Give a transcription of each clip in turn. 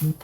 Get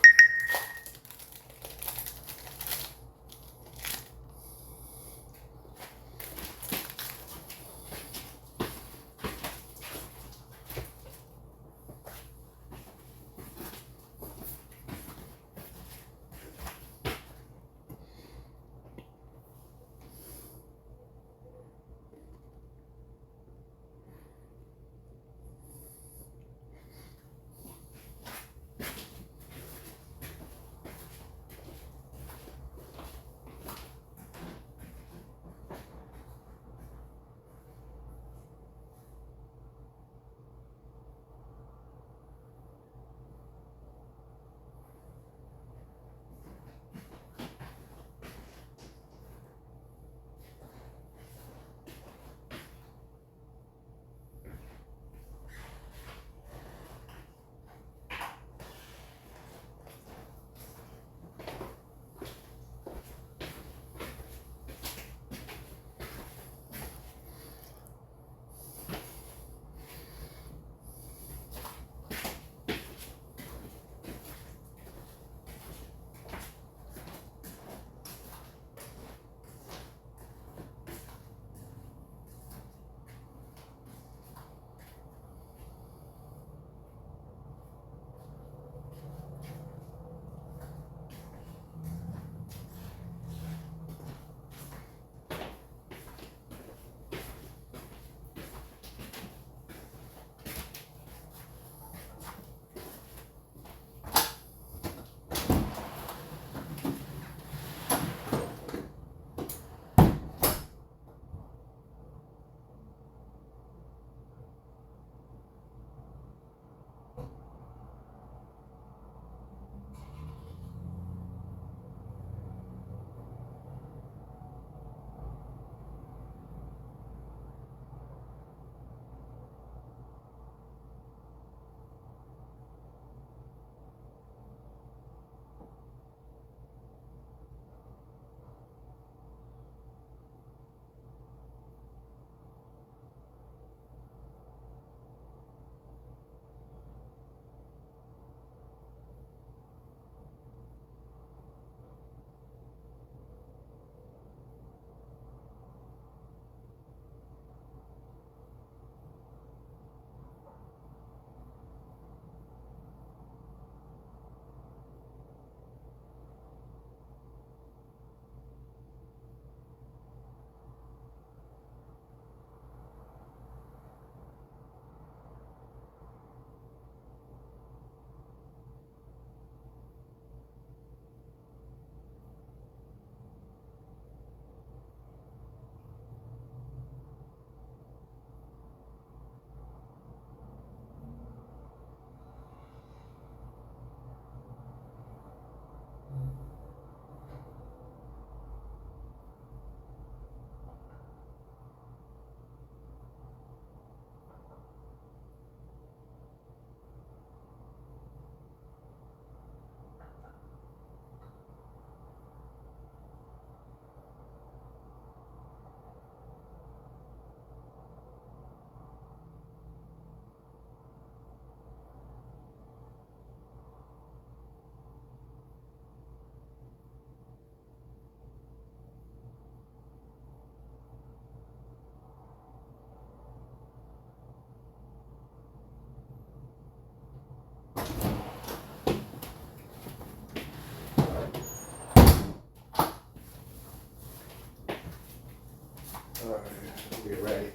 ready.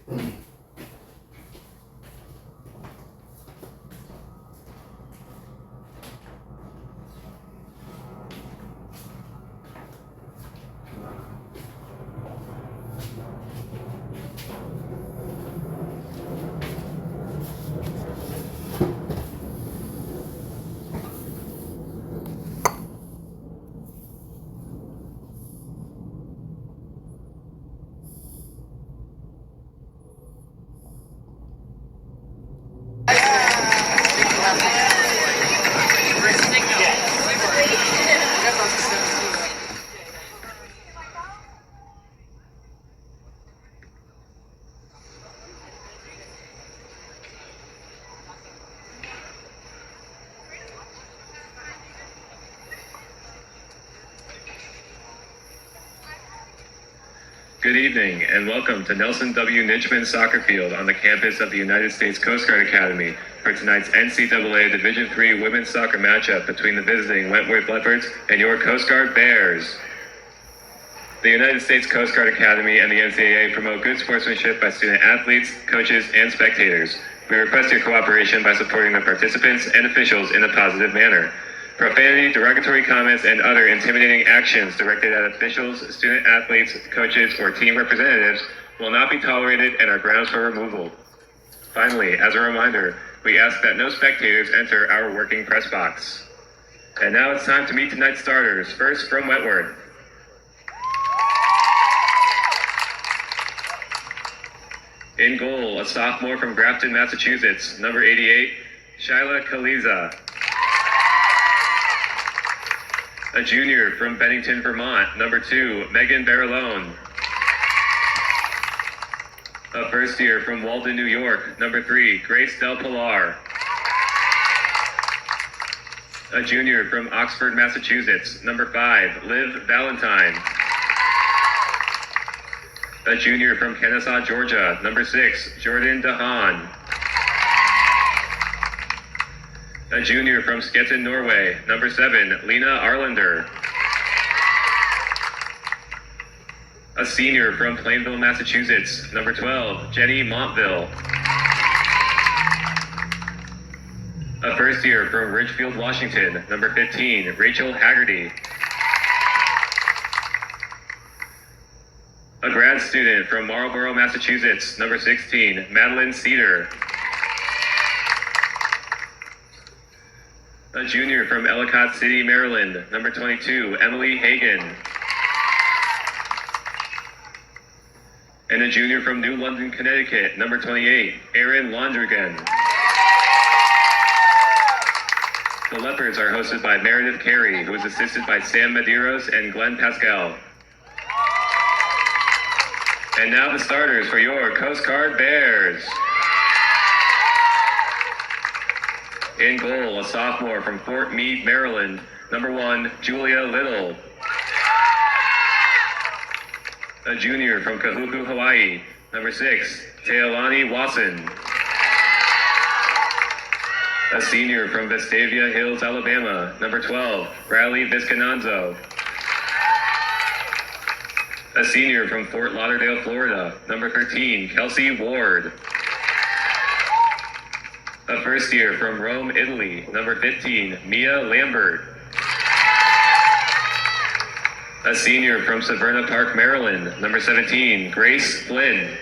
Good evening and welcome to Nelson W. Nitchman Soccer Field on the campus of the United States Coast Guard Academy for tonight's NCAA Division III women's soccer matchup between the visiting Wentworth Leopards and your Coast Guard Bears. The United States Coast Guard Academy and the NCAA promote good sportsmanship by student athletes, coaches, and spectators. We request your cooperation by supporting the participants and officials in a positive manner. Profanity, derogatory comments, and other intimidating actions directed at officials, student athletes, coaches, or team representatives will not be tolerated and are grounds for removal. Finally, as a reminder, we ask that no spectators enter our working press box. And now it's time to meet tonight's starters. First from Wentworth. In goal, a sophomore from Grafton, Massachusetts, number 88, Shyla Kaliza. A junior from Bennington, Vermont, number 2, Megan Baralone. A first year from Walden, New York, number 3, Grace Del Pilar. A junior from Oxford, Massachusetts, number 5, Liv Valentine. A junior from Kennesaw, Georgia, number 6, Jordan DeHaan. A junior from Skjetten, Norway, number 7, Lena Arlander. A senior from Plainville, Massachusetts, number 12, Jenny Montville. A first year from Ridgefield, Washington, number 15, Rachel Haggerty. A grad student from Marlborough, Massachusetts, number 16, Madeline Cedar. A junior from Ellicott City, Maryland, number 22, Emily Hagan. And a junior from New London, Connecticut, number 28, Erin Londrigan. The Leopards are hosted by Meredith Carey, who is assisted by Sam Medeiros and Glenn Pascal. And now the starters for your Coast Guard Bears. In goal, a sophomore from Fort Meade, Maryland, number 1, Julia Little. A junior from Kahuku, Hawaii, number 6, Teolani Wasson. A senior from Vestavia Hills, Alabama, number 12, Bradley Viscananzo. A senior from Fort Lauderdale, Florida, number 13, Kelsey Ward. A first year from Rome, Italy, number 15, Mia Lambert. A senior from Severna Park, Maryland, number 17, Grace Flynn.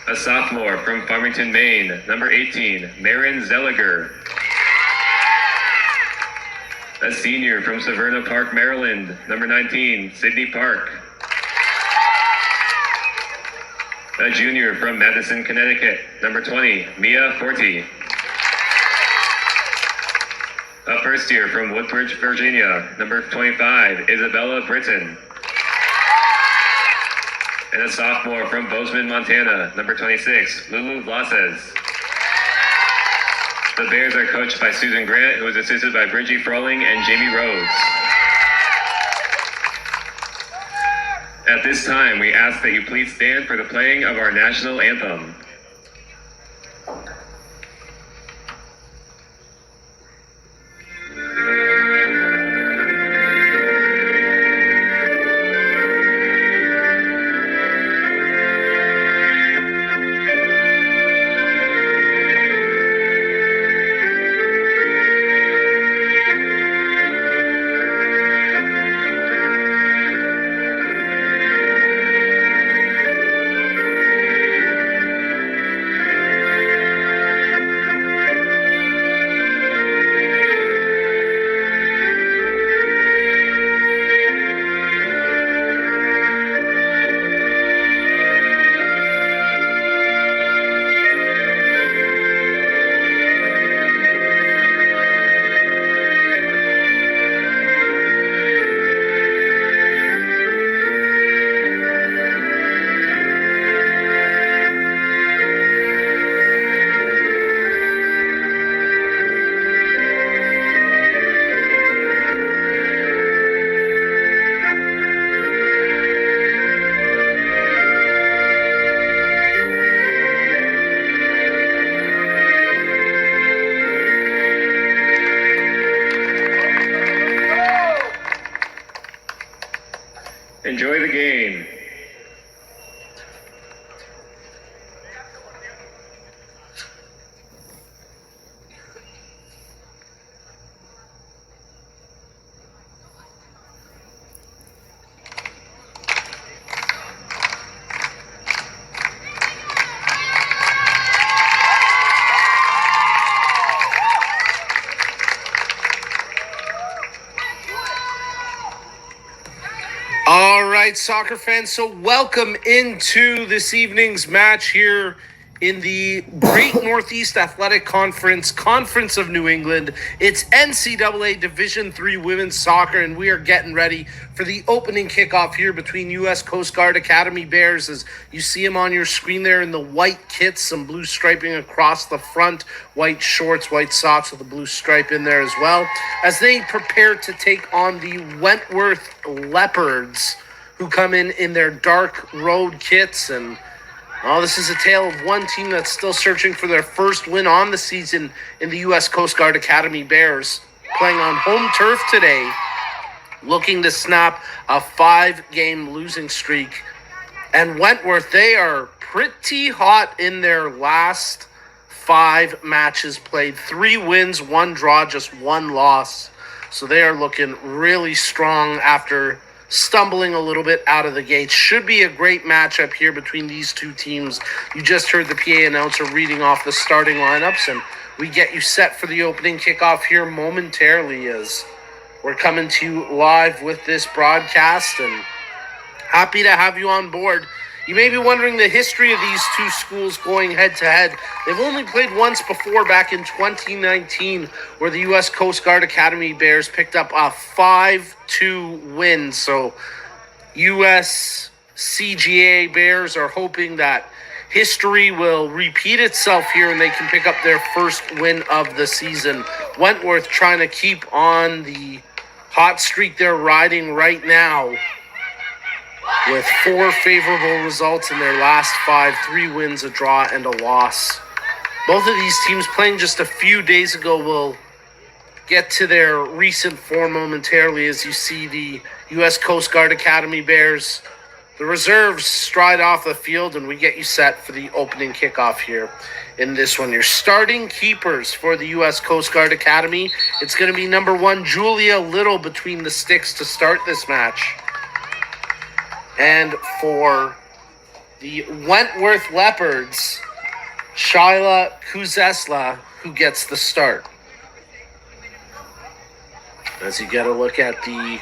A sophomore from Farmington, Maine, number 18, Marin Zelliger. A senior from Severna Park, Maryland, number 19, Sydney Park. A junior from Madison, Connecticut, number 20, Mia Forti. A first year from Woodbridge, Virginia, number 25, Isabella Britton. And a sophomore from Bozeman, Montana, number 26, Lulu Vlasez. The Bears are coached by Susan Grant, who is assisted by Bridgie Froling and Jamie Rhodes. At this time, we ask that you please stand for the playing of our national anthem. right, soccer fans, so welcome into this evening's match here in the Great Northeast Athletic Conference of New England. It's NCAA Division III women's soccer, and we are getting ready for the opening kickoff here between U.S. Coast Guard Academy Bears, as you see them on your screen there in the white kits, some blue striping across the front, white shorts, white socks with a blue stripe in there as well, as they prepare to take on the Wentworth Leopards, who come in their dark road kits. And this is a tale of one team that's still searching for their first win on the season in the U.S. Coast Guard Academy Bears, playing on home turf today, looking to snap a 5-game losing streak. And Wentworth, they are pretty hot in their last 5 matches played. 3 wins, 1 draw, just 1 loss. So they are looking really strong after stumbling a little bit out of the gates. Should be a great matchup here between these two teams. You just heard the PA announcer reading off the starting lineups, and we get you set for the opening kickoff here momentarily as we're coming to you live with this broadcast, and happy to have you on board. You may be wondering the history of these two schools going head-to-head. They've only played once before, back in 2019, where the U.S. Coast Guard Academy Bears picked up a 5-2 win. So U.S. CGA Bears are hoping that history will repeat itself here and they can pick up their first win of the season. Wentworth trying to keep on the hot streak they're riding right now, with 4 favorable results in their last 5, 3 wins, a draw, and a loss. Both of these teams playing just a few days ago. Will get to their recent form momentarily as you see the U.S. Coast Guard Academy Bears, the reserves, stride off the field, and we get you set for the opening kickoff here in this one. Your starting keepers for the U.S. Coast Guard Academy, it's going to be number 1, Julia Little, between the sticks to start this match. And for the Wentworth Leopards, Shyla Kuzesla, who gets the start. As you get a look at the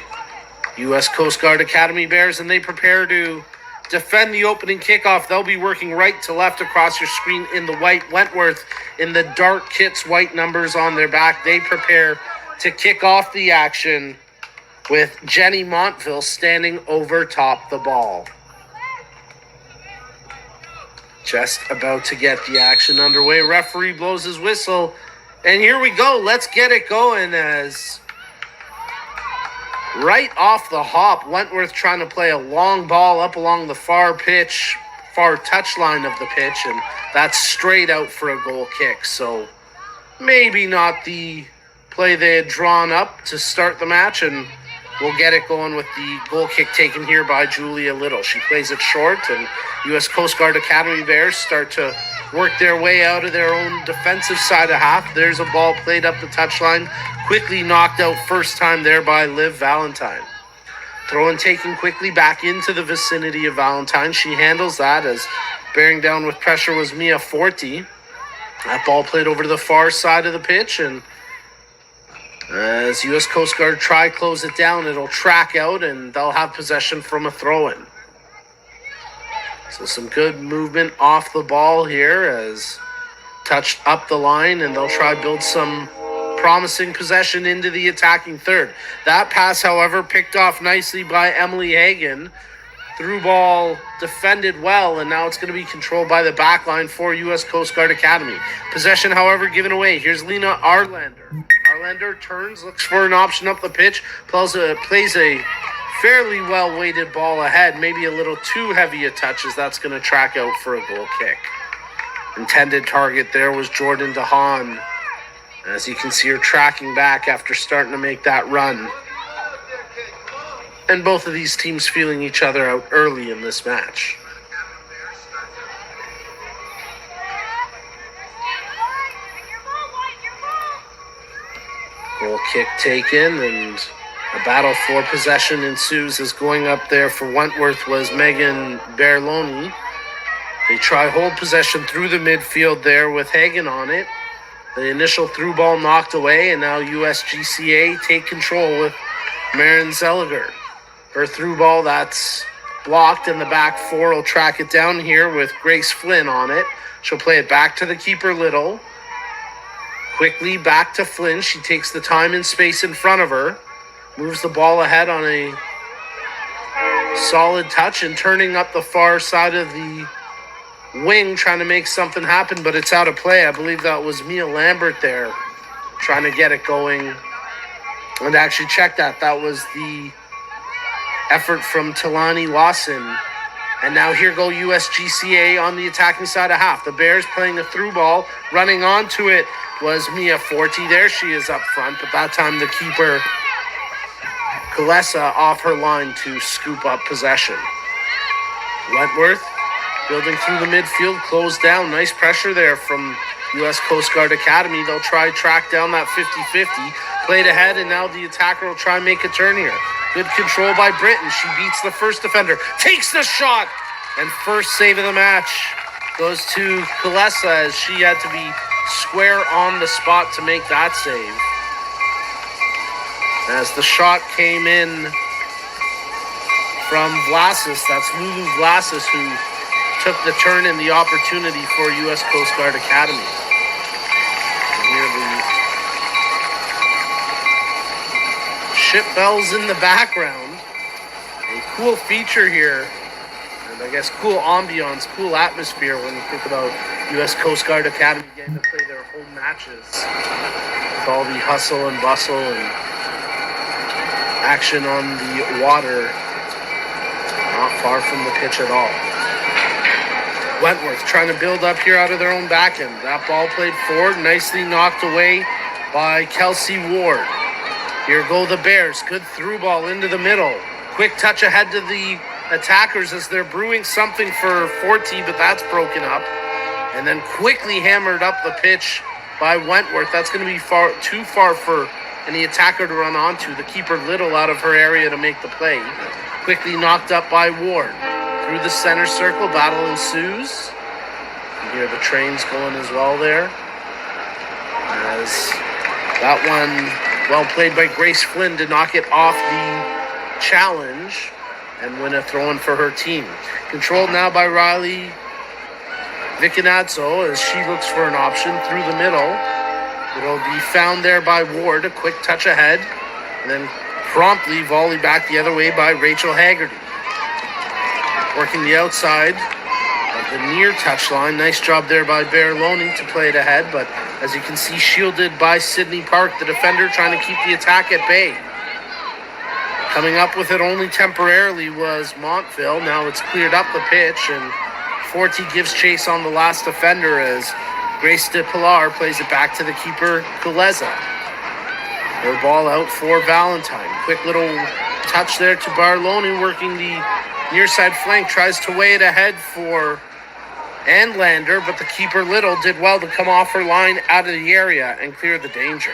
U.S. Coast Guard Academy Bears, and they prepare to defend the opening kickoff. They'll be working right to left across your screen in the white. Wentworth in the dark kits, white numbers on their back. They prepare to kick off the action with Jenny Montville standing over top the ball. Just about to get the action underway. Referee blows his whistle, and here we go. Let's get it going, as right off the hop, Wentworth trying to play a long ball up along the far touch line of the pitch, and that's straight out for a goal kick. So maybe not the play they had drawn up to start the match, and we'll get it going with the goal kick taken here by Julia Little. She plays it short, and U.S. Coast Guard Academy Bears start to work their way out of their own defensive side of half. There's a ball played up the touchline, quickly knocked out first time there by Liv Valentine. Throw and taken quickly back into the vicinity of Valentine. She handles that, as bearing down with pressure was Mia Forti. That ball played over to the far side of the pitch, and as U.S. Coast Guard try close it down, it'll track out, and they'll have possession from a throw-in. So some good movement off the ball here, as touched up the line, and they'll try build some promising possession into the attacking third. That pass, however, picked off nicely by Emily Hagan. Through ball defended well, and now it's going to be controlled by the back line for U.S. Coast Guard Academy. Possession, however, given away. Here's Lena Arlander. Arlander turns, looks for an option up the pitch, plays a fairly well-weighted ball ahead, maybe a little too heavy a touch, as that's going to track out for a goal kick. Intended target there was Jordan DeHaan, as you can see her tracking back after starting to make that run. And both of these teams feeling each other out early in this match. Goal kick taken, and a battle for possession ensues, as going up there for Wentworth was Megan Berloni. They try hold possession through the midfield there with Hagen on it. The initial through ball knocked away, and now USGCA take control with Maren Zeliger. Her through ball, that's blocked, and the back four will track it down here with Grace Flynn on it. She'll play it back to the keeper, Little. Quickly back to Flynn. She takes the time and space in front of her. Moves the ball ahead on a solid touch and turning up the far side of the wing, trying to make something happen, but it's out of play. I believe that was Mia Lambert there trying to get it going. And actually check that. That was the effort from Talani Lawson. And now here go USGCA on the attacking side of half. The Bears playing a through ball. Running onto it was Mia Forti. There she is up front, but that time the keeper, Kalesa, off her line to scoop up possession. Wentworth building through the midfield, closed down. Nice pressure there from U.S. Coast Guard Academy. They'll try track down that 50-50. Played ahead, and now the attacker will try and make a turn here. Good control by Britton. She beats the first defender. Takes the shot! And first save of the match goes to Kalesa, as she had to be square on the spot to make that save. As the shot came in from Vlasis, that's Lulu Vlasis, who took the turn and the opportunity for U.S. Coast Guard Academy. Here the ship bells in the background. A cool feature here, and I guess cool ambiance, cool atmosphere when you think about U.S. Coast Guard Academy getting to play their home matches. With all the hustle and bustle and action on the water, not far from the pitch at all. Wentworth trying to build up here out of their own back end. That ball played forward, nicely knocked away by Kelsey Ward. Here go the Bears. Good through ball into the middle. Quick touch ahead to the attackers as they're brewing something for Forti, but that's broken up. And then quickly hammered up the pitch by Wentworth. That's going to be too far for any attacker to run onto. The keeper Little out of her area to make the play. Quickly knocked up by Ward. Through the center circle, battle ensues. You hear the trains going as well there. As that one, well played by Grace Flynn to knock it off the challenge and win a throw-in for her team. Controlled now by Riley Vicinazzo as she looks for an option through the middle. It'll be found there by Ward, a quick touch ahead, and then promptly volley back the other way by Rachel Haggerty. Working the outside of the near touchline. Nice job there by Baraloni to play it ahead, but as you can see, shielded by Sydney Park, the defender trying to keep the attack at bay. Coming up with it only temporarily was Montville. Now it's cleared up the pitch, and Forti gives chase on the last defender as Grace De Pilar plays it back to the keeper, Kalesa. Her ball out for Valentine. Quick little touch there to Barloni, working the near side flank, tries to weigh it ahead for Andlander, but the keeper Little did well to come off her line out of the area and clear the danger.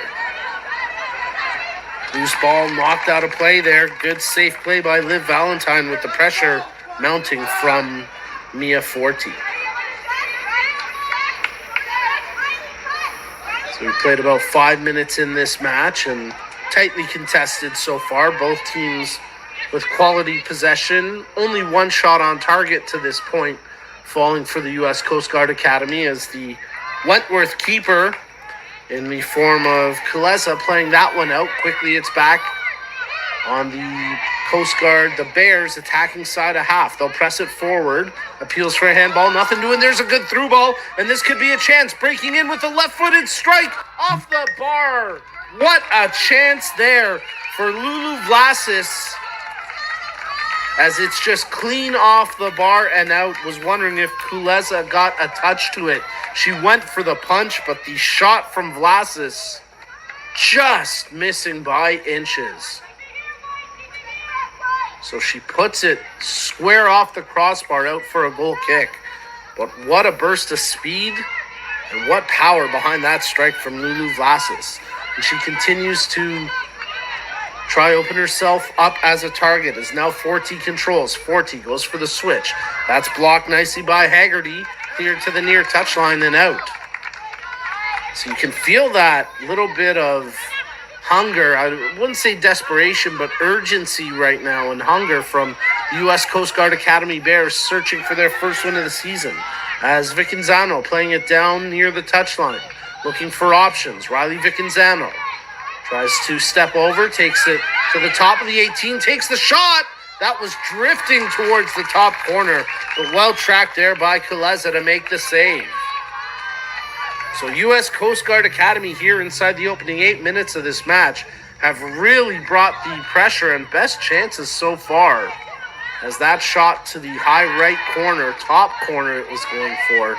Loose ball knocked out of play there. Good safe play by Liv Valentine with the pressure mounting from Mia Forti. So we played about 5 minutes in this match and tightly contested so far. Both teams with quality possession. Only one shot on target to this point, falling for the U.S. Coast Guard Academy as the Wentworth keeper in the form of Kalesa playing that one out. Quickly it's back on the Coast Guard, the Bears attacking side of half. They'll press it forward. Appeals for a handball. Nothing doing. There's a good through ball, and this could be a chance. Breaking in with a left-footed strike off the bar. What a chance there for Lulu Vlasis, as it's just clean off the bar and out. Was wondering if Kuleza got a touch to it. She went for the punch, but the shot from Vlasis just missing by inches. So she puts it square off the crossbar, out for a goal kick. But what a burst of speed and what power behind that strike from Lulu Vlasis. And she continues to try open herself up as a target, as now Forti controls. Forti goes for the switch. That's blocked nicely by Haggerty. Cleared to the near touchline and out. So you can feel that little bit of hunger. I wouldn't say desperation, but urgency right now, and hunger from U.S. Coast Guard Academy Bears searching for their first win of the season as Vicanzano playing it down near the touchline, looking for options. Riley Vicanzano tries to step over, takes it to the top of the 18, takes the shot. That was drifting towards the top corner, but well tracked there by Kuleza to make the save. So U.S. Coast Guard Academy here inside the opening 8 minutes of this match have really brought the pressure and best chances so far, as that shot to the high right corner, top corner it was going for,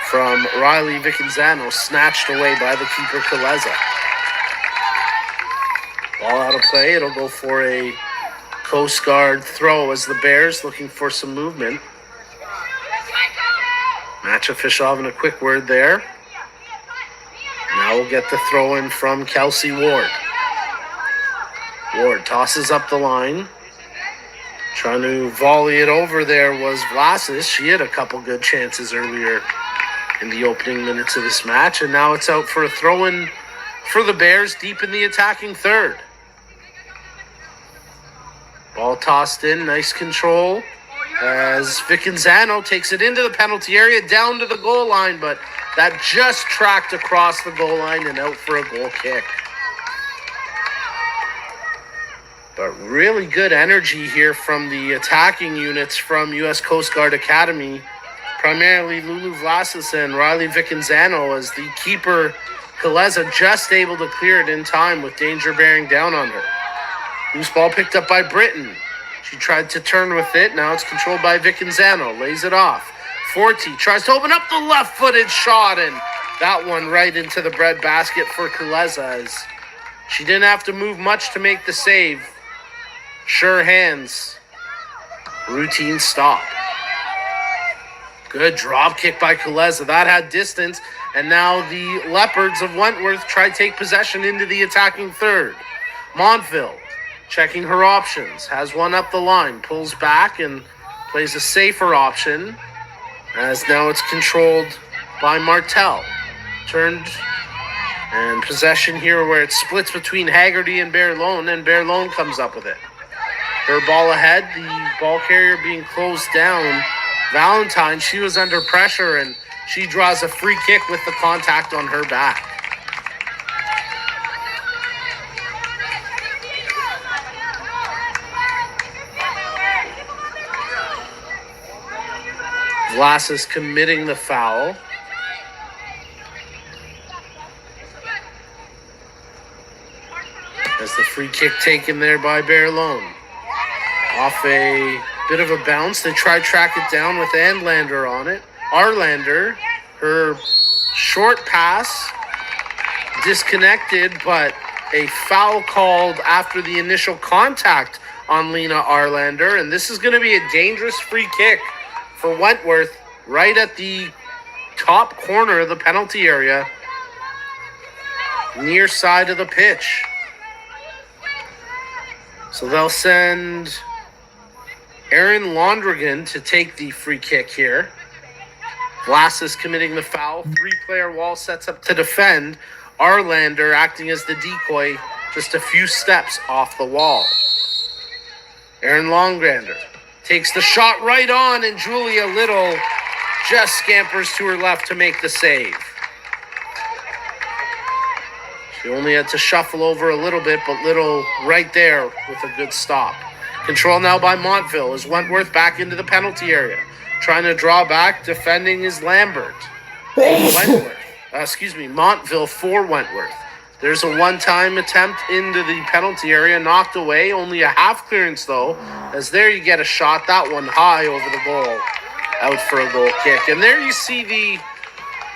from Riley Vicanzano, snatched away by the keeper Kuleza. Ball out of play. It'll go for a Coast Guard throw as the Bears looking for some movement. Match official having a quick word there. Now we'll get the throw in from Kelsey Ward. Ward tosses up the line. Trying to volley it over there was Vlasis. She had a couple good chances earlier in the opening minutes of this match. And now it's out for a throw-in for the Bears deep in the attacking third. Ball tossed in. Nice control as Vicanzano takes it into the penalty area, down to the goal line, but that just tracked across the goal line and out for a goal kick. But really good energy here from the attacking units from U.S. Coast Guard Academy, primarily Lulu Vlasis and Riley Vicanzano, as the keeper Kuleza just able to clear it in time with danger bearing down on her. Loose ball picked up by Britton. She tried to turn with it. Now it's controlled by Vicanzano. Lays it off. Forti tries to open up the left-footed shot, and that one right into the bread basket for Kuleza, as she didn't have to move much to make the save. Sure hands. Routine stop. Good drop kick by Kuleza. That had distance, and now the Leopards of Wentworth try to take possession into the attacking third. Montville checking her options, has one up the line, pulls back and plays a safer option, as now it's controlled by Martel. Turned, and possession here where it splits between Haggerty and Berlone, and Berlone comes up with it. Her ball ahead, the ball carrier being closed down. Valentine, she was under pressure, and she draws a free kick with the contact on her back. Vlasis committing the foul. As the free kick taken there by Berlone. Off a bit of a bounce. They try to track it down with Andlander on it. Arlander, her short pass disconnected, but a foul called after the initial contact on Lena Arlander. And this is going to be a dangerous free kick for Wentworth, right at the top corner of the penalty area, near side of the pitch. So they'll send Aaron Londrigan to take the free kick here. Vlasis committing the foul. 3-player wall sets up to defend. Arlander acting as the decoy, just a few steps off the wall. Aaron Longrander takes the shot right on, and Julia Little just scampers to her left to make the save. She only had to shuffle over a little bit, but Little right there with a good stop. Control now by Montville as Wentworth back into the penalty area. Trying to draw back, defending is Lambert. Montville for Wentworth. There's a one-time attempt into the penalty area, knocked away. Only a half clearance, though, as there you get a shot. That one high over the goal, out for a goal kick. And there you see the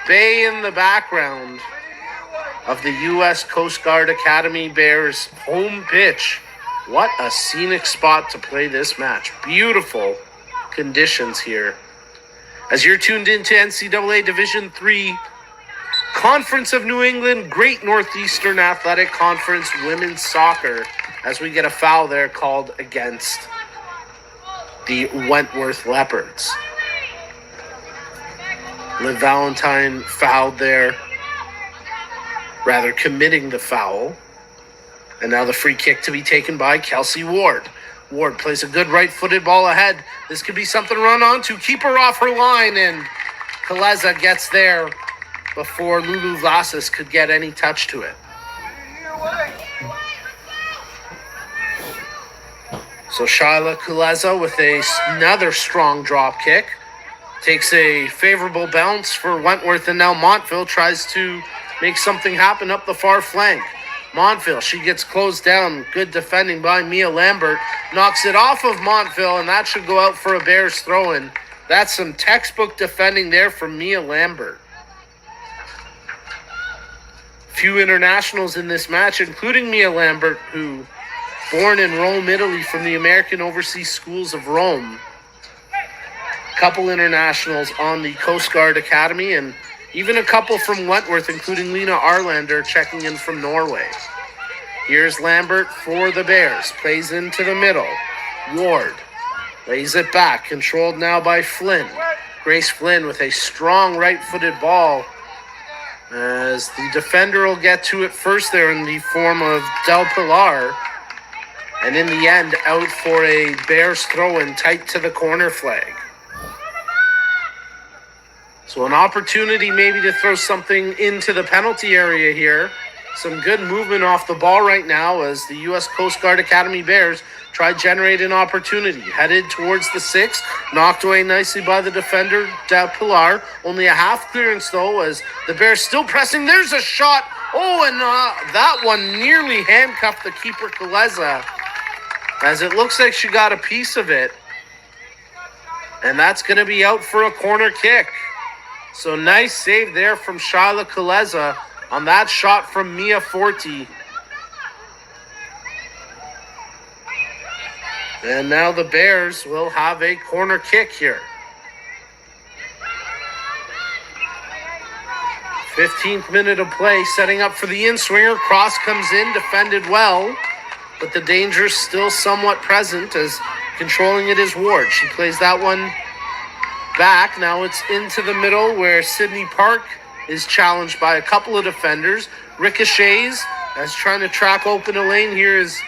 bay in the background of the U.S. Coast Guard Academy Bears home pitch. What a scenic spot to play this match. Beautiful conditions here. As you're tuned into NCAA Division III Conference of New England, Great Northeastern Athletic Conference Women's Soccer, as we get a foul there called against the Wentworth Leopards. Liv Valentine fouled there, rather committing the foul. And now the free kick to be taken by Kelsey Ward. Ward plays a good right-footed ball ahead. This could be something to run on to. Keep her off her line, and Kaleza gets there before Lulu Vlassis could get any touch to it. So Shyla Kaleza with another strong drop kick. Takes a favorable bounce for Wentworth, and now Montville tries to make something happen up the far flank. Montville, she gets closed down. Good defending by Mia Lambert. Knocks it off of Montville, and that should go out for a Bears throw-in. That's some textbook defending there from Mia Lambert. Few internationals in this match, including Mia Lambert, who born in Rome, Italy, from the American Overseas Schools of Rome. Couple internationals on the Coast Guard Academy, and even a couple from Wentworth, including Lena Arlander, checking in from Norway. Here's Lambert for the Bears. Plays into the middle. Ward lays it back. Controlled now by Flynn. Grace Flynn with a strong right-footed ball, as the defender will get to it first there in the form of Del Pilar. And in the end, out for a Bears throw-in tight to the corner flag. So an opportunity maybe to throw something into the penalty area here. Some good movement off the ball right now as the U.S. Coast Guard Academy Bears try to generate an opportunity. Headed towards the 6, knocked away nicely by the defender, Del Pilar. Only a half clearance though, as the Bears still pressing. There's a shot. Oh, and that one nearly handcuffed the keeper, Kaleza, as it looks like she got a piece of it. And that's going to be out for a corner kick. So nice save there from Shyla Kaleza on that shot from Mia Forti. And now the Bears will have a corner kick here. 15th minute of play, setting up for the in-swinger. Cross comes in, defended well, but the danger is still somewhat present as controlling it is Ward. She plays that one back. Now it's into the middle where Sydney Park is challenged by a couple of defenders. Ricochets as trying to track open a lane here is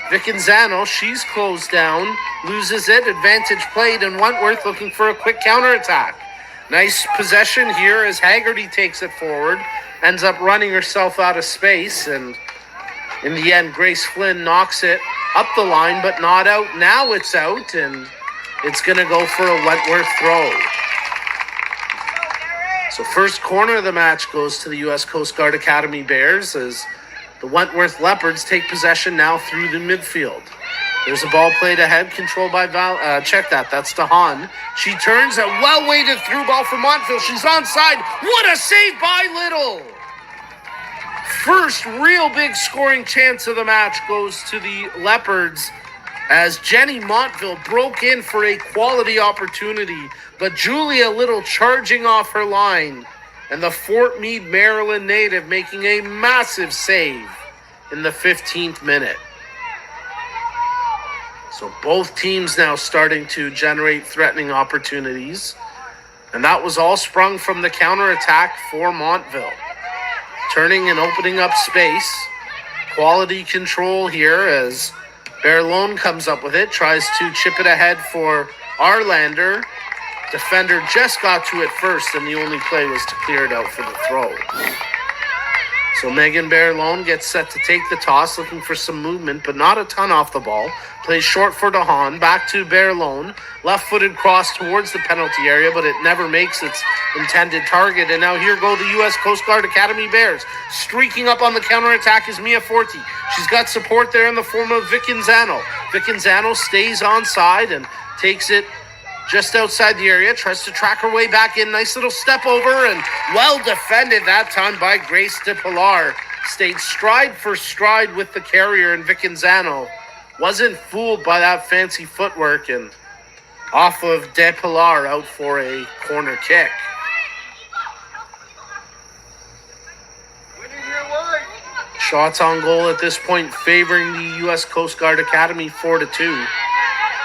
Vicanzano. She's closed down, loses it. Advantage played, and Wentworth looking for a quick counterattack. Nice possession here as Haggerty takes it forward, ends up running herself out of space, and in the end, Grace Flynn knocks it up the line, but not out. Now it's out, and it's going to go for a Wentworth throw. So first corner of the match goes to the U.S. Coast Guard Academy Bears as the Wentworth Leopards take possession now through the midfield. There's a ball played ahead, controlled by check that. That's DeHaan. She turns, a well-weighted through ball from Montville. She's onside. What a save by Little! First real big scoring chance of the match goes to the Leopards as Jenny Montville broke in for a quality opportunity, but Julia Little charging off her line, and the Fort Meade, Maryland native making a massive save in the 15th minute. So both teams now starting to generate threatening opportunities, and that was all sprung from the counterattack for Montville. Turning and opening up space. Quality control here as Berlone comes up with it, tries to chip it ahead for Arlander. Defender just got to it first, and the only play was to clear it out for the throw. So Megan Berlone gets set to take the toss, looking for some movement, but not a ton off the ball. Plays short for DeHaan, back to Berlone. Left-footed cross towards the penalty area, but it never makes its intended target. And now here go the U.S. Coast Guard Academy Bears. Streaking up on the counterattack is Mia Forti. She's got support there in the form of Vicanzano. Vicanzano stays onside and takes it just outside the area, tries to track her way back in. Nice little step over, and well defended that time by Grace De Pilar. Stayed stride for stride with the carrier, and Vicanzano wasn't fooled by that fancy footwork, and off of De Pilar out for a corner kick. Shots on goal at this point favoring the U.S. Coast Guard Academy 4-2.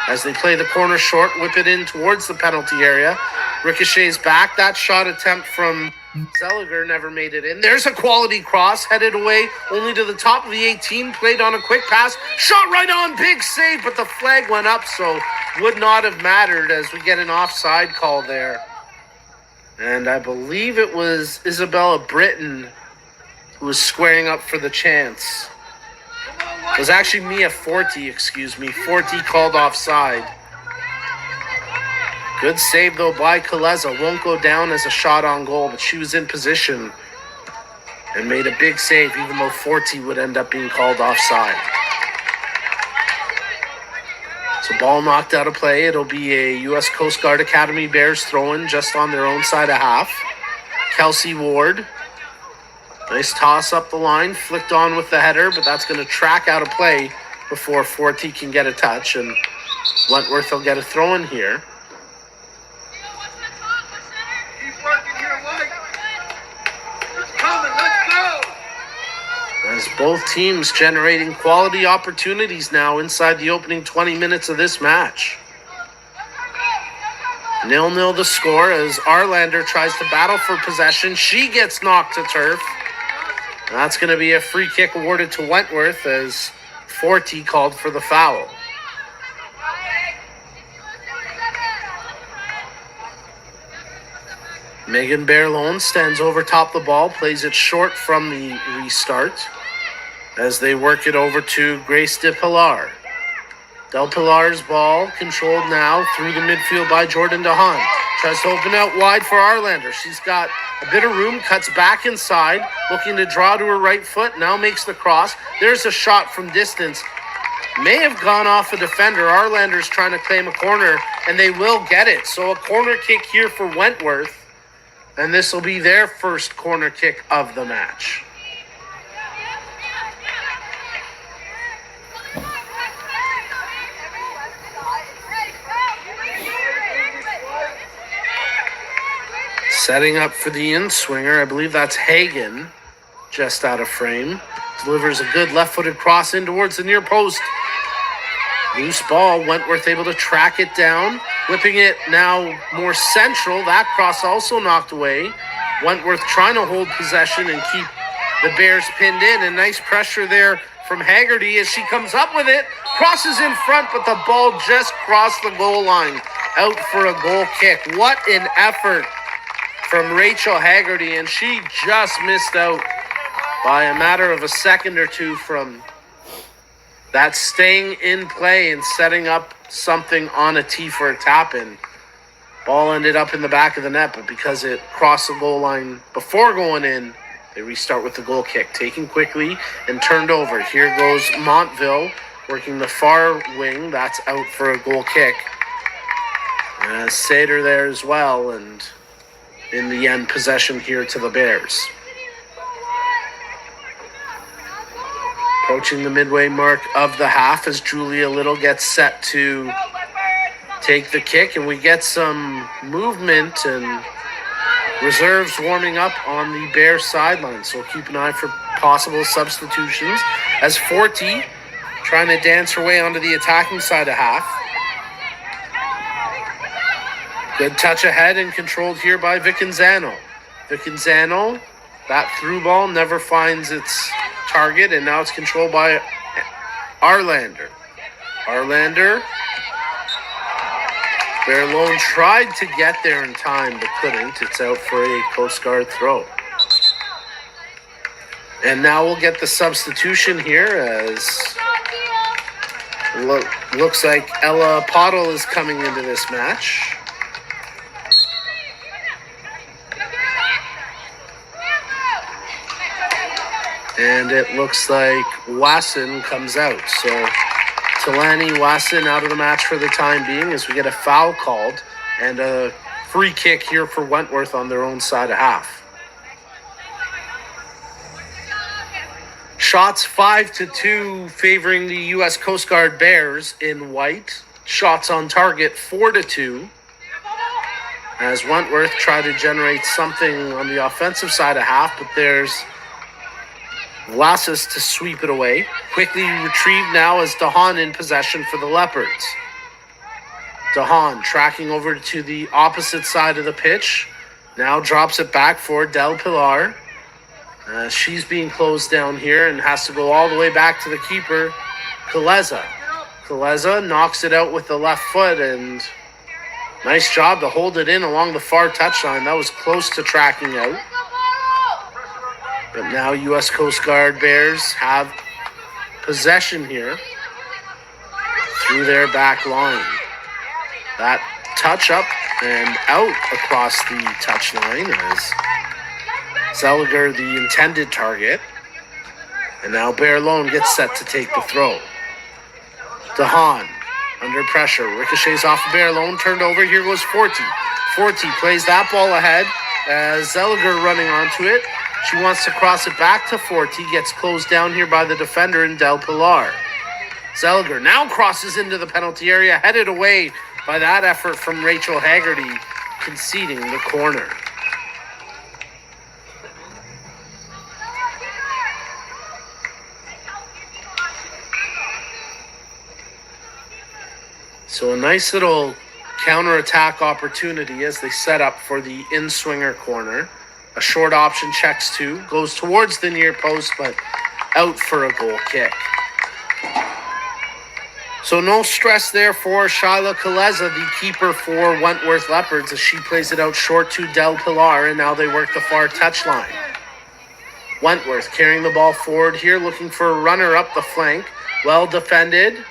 As they play the corner short, whip it in towards the penalty area. Ricochets back. That shot attempt from Zeliger never made it in. There's a quality cross headed away only to the top of the 18. Played on a quick pass. Shot right on. Big save, but the flag went up, so would not have mattered as we get an offside call there. And I believe it was Isabella Britton who was squaring up for the chance. It was actually Mia Forti, Forti called offside. Good save, though, by Kaleza. Won't go down as a shot on goal, but she was in position and made a big save, even though Forti would end up being called offside. So ball knocked out of play. It'll be a U.S. Coast Guard Academy Bears throw-in just on their own side of half. Kelsey Ward. Nice toss up the line. Flicked on with the header, but that's going to track out of play before Forti can get a touch. And Wentworth will get a throw-in here. As both teams generating quality opportunities now inside the opening 20 minutes of this match. 0-0 the score as Arlander tries to battle for possession. She gets knocked to turf. That's going to be a free kick awarded to Wentworth as Forti called for the foul. Megan Berlone stands over top the ball, plays it short from the restart as they work it over to Grace De Pilar. Del Pilar's ball controlled now through the midfield by Jordan DeHaan. Tries to open out wide for Arlander. She's got a bit of room, cuts back inside, looking to draw to her right foot, now makes the cross. There's a shot from distance. May have gone off a defender. Arlander's trying to claim a corner, and they will get it. So a corner kick here for Wentworth. And this will be their first corner kick of the match. Setting up for the in-swinger. I believe that's Hagen, just out of frame. Delivers a good left-footed cross in towards the near post. Loose ball. Wentworth able to track it down. Whipping it now more central. That cross also knocked away. Wentworth trying to hold possession and keep the Bears pinned in. And nice pressure there from Haggerty as she comes up with it. Crosses in front, but the ball just crossed the goal line. Out for a goal kick. What an effort from Rachel Haggerty. And she just missed out by a matter of a second or two from that staying in play and setting up something on a tee for a tap-in. Ball ended up in the back of the net, but because it crossed the goal line before going in, they restart with the goal kick. Taken quickly and turned over. Here goes Montville working the far wing. That's out for a goal kick. Sater there as well, and in the end, possession here to the Bears. Approaching the midway mark of the half as Julia Little gets set to take the kick, and we get some movement and reserves warming up on the Bears sideline. So keep an eye for possible substitutions as Forti trying to dance her way onto the attacking side of half. Good touch ahead and controlled here by Vicanzano. Vicanzano, that through ball never finds its target, and now it's controlled by Arlander. Arlander. Berlone tried to get there in time, but couldn't. It's out for a Coast Guard throw. And now we'll get the substitution here as looks like Ella Pottle is coming into this match. And it looks like Wasson comes out. So Talani Wasson out of the match for the time being as we get a foul called and a free kick here for Wentworth on their own side of half. Shots 5-2 favoring the U.S. Coast Guard Bears in white. Shots on target 4-2 as Wentworth try to generate something on the offensive side of half, but there's Lasses to sweep it away. Quickly retrieved now as DeHaan in possession for the Leopards. DeHaan tracking over to the opposite side of the pitch. Now drops it back for Del Pilar. She's being closed down here and has to go all the way back to the keeper, Kaleza. Kaleza knocks it out with the left foot, and nice job to hold it in along the far touchline. That was close to tracking out. But now U.S. Coast Guard Bears have possession here through their back line. That touch up and out across the touchline as Zeliger, the intended target. And now Bear Lone gets set to take the throw. DeHaan under pressure. Ricochets off of Bear Lone. Turned over. Here goes Forty. Forty plays that ball ahead as Zeliger running onto it. She wants to cross it back to Forty. Gets closed down here by the defender in Del Pilar. Zeliger now crosses into the penalty area. Headed away by that effort from Rachel Haggerty, conceding the corner. So a nice little counter-attack opportunity as they set up for the in-swinger corner. A short option checks to, goes towards the near post, but out for a goal kick. So no stress there for Shyla Kaleza, the keeper for Wentworth Leopards, as she plays it out short to Del Pilar, and now they work the far touchline. Wentworth carrying the ball forward here, looking for a runner up the flank. Well defended.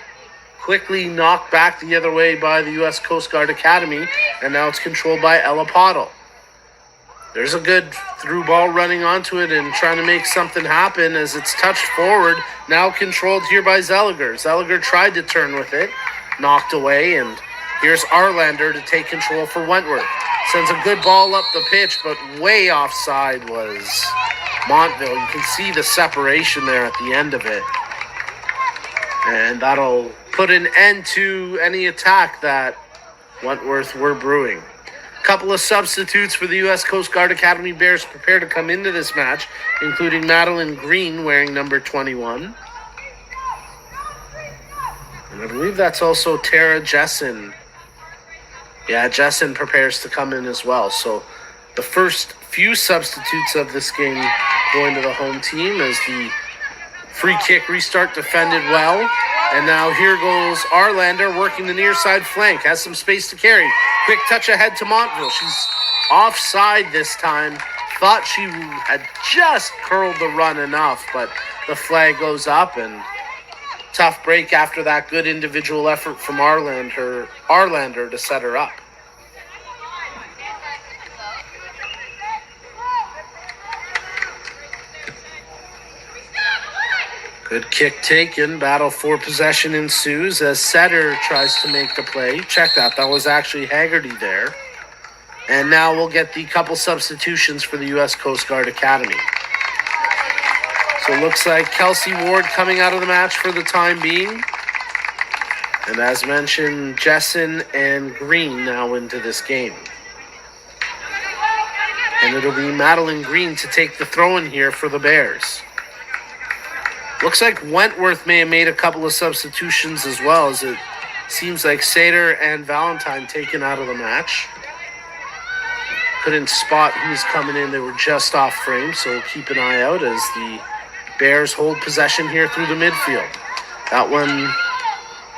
Quickly knocked back the other way by the U.S. Coast Guard Academy, and now it's controlled by Ella Pottle. There's a good through ball running onto it and trying to make something happen as it's touched forward. Now controlled here by Zeliger. Zeliger tried to turn with it, knocked away, and here's Arlander to take control for Wentworth. Sends a good ball up the pitch, but way offside was Montville. You can see the separation there at the end of it. And that'll put an end to any attack that Wentworth were brewing. Couple of substitutes for the U.S. Coast Guard Academy Bears prepare to come into this match, including Madeline Green wearing number 21. And I believe that's also Tara Jessen. Yeah, Jessen prepares to come in as well. So the first few substitutes of this game going to the home team as the free kick restart defended well. And now here goes Arlander working the near side flank. Has some space to carry. Quick touch ahead to Montville. She's offside this time. Thought she had just curled the run enough, but the flag goes up, and tough break after that good individual effort from Arlander to set her up. Good kick taken. Battle for possession ensues as Setter tries to make the play. Check that. That was actually Haggerty there. And now we'll get the couple substitutions for the U.S. Coast Guard Academy. So it looks like Kelsey Ward coming out of the match for the time being. And as mentioned, Jessen and Green now into this game. And it'll be Madeline Green to take the throw in here for the Bears. Looks like Wentworth may have made a couple of substitutions as well, as it seems like Sater and Valentine taken out of the match. Couldn't spot who's coming in. They were just off frame, so we'll keep an eye out as the Bears hold possession here through the midfield. That one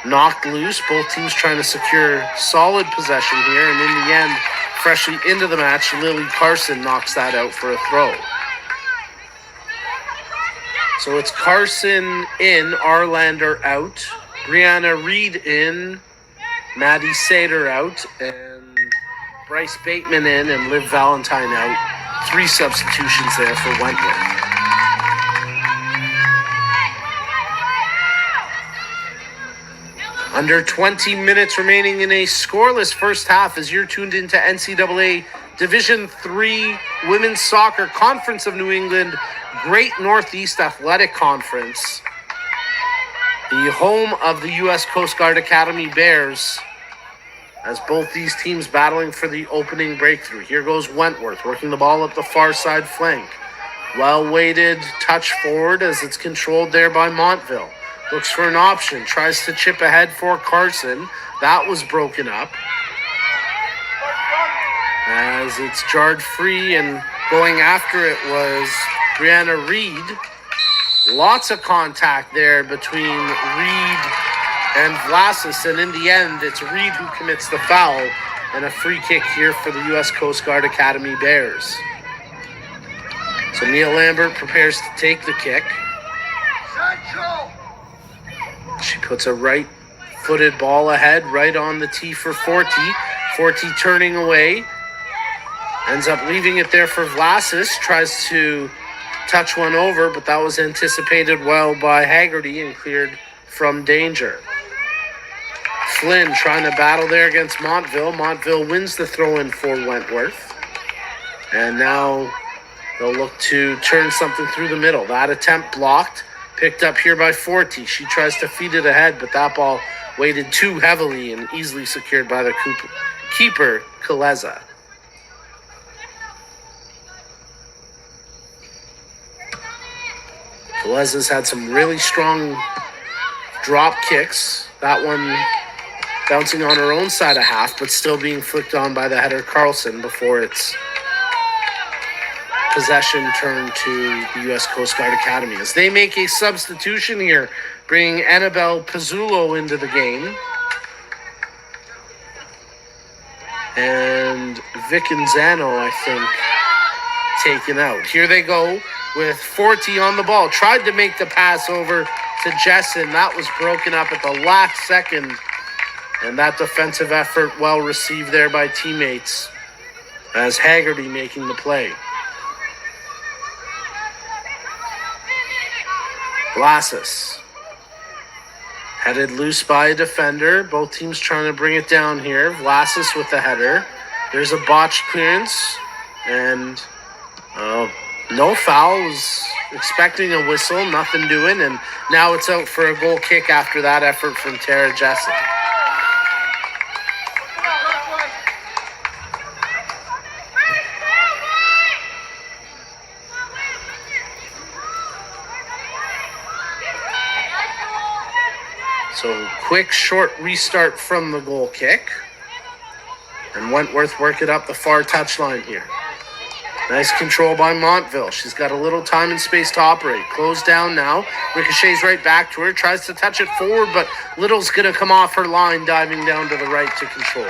knocked loose. Both teams trying to secure solid possession here, and in the end, freshly into the match, Lily Carson knocks that out for a throw. So it's Carson in, Arlander out, Brianna Reed in, Maddie Sater out, and Bryce Bateman in, and Liv Valentine out. 3 substitutions there for Wentworth. Under 20 minutes remaining in a scoreless first half as you're tuned into NCAA Division III Women's Soccer Conference of New England Great Northeast Athletic Conference. The home of the U.S. Coast Guard Academy Bears, as both these teams battling for the opening breakthrough. Here goes Wentworth working the ball up the far side flank. Well-weighted touch forward as it's controlled there by Montville. Looks for an option, tries to chip ahead for Carson. That was broken up. As it's jarred free, and going after it was Brianna Reed. Lots of contact there between Reed and Vlasis, and in the end, it's Reed who commits the foul, and a free kick here for the U.S. Coast Guard Academy Bears. So Neil Lambert prepares to take the kick. She puts a right-footed ball ahead, right on the tee for Forty. Forty turning away. Ends up leaving it there for Vlasis. Tries to touch one over, but that was anticipated well by Haggerty and cleared from danger. Flynn trying to battle there against Montville. Montville wins the throw-in for Wentworth. And now they'll look to turn something through the middle. That attempt blocked. Picked up here by Forty. She tries to feed it ahead, but that ball weighted too heavily and easily secured by the keeper, Kaleza. Kaleza's had some really strong drop kicks. That one bouncing on her own side of half, but still being flicked on by the header Carlson before its possession turned to the U.S. Coast Guard Academy. As they make a substitution here, bringing Annabelle Pizzulo into the game. And Vicenzano, I think, taken out. Here they go with Forty on the ball. Tried to make the pass over to Jessen. That was broken up at the last second. And that defensive effort well received there by teammates as Haggerty making the play. Vlasis. Headed loose by a defender. Both teams trying to bring it down here. Vlasis with the header. There's a botched clearance. And no foul. Was expecting a whistle. Nothing doing. And now it's out for a goal kick after that effort from Tara Jessen. So quick, short restart from the goal kick. And Wentworth work it up the far touchline here. Nice control by Montville. She's got a little time and space to operate. Closed down now. Ricochets right back to her. Tries to touch it forward, but Little's going to come off her line, diving down to the right to control.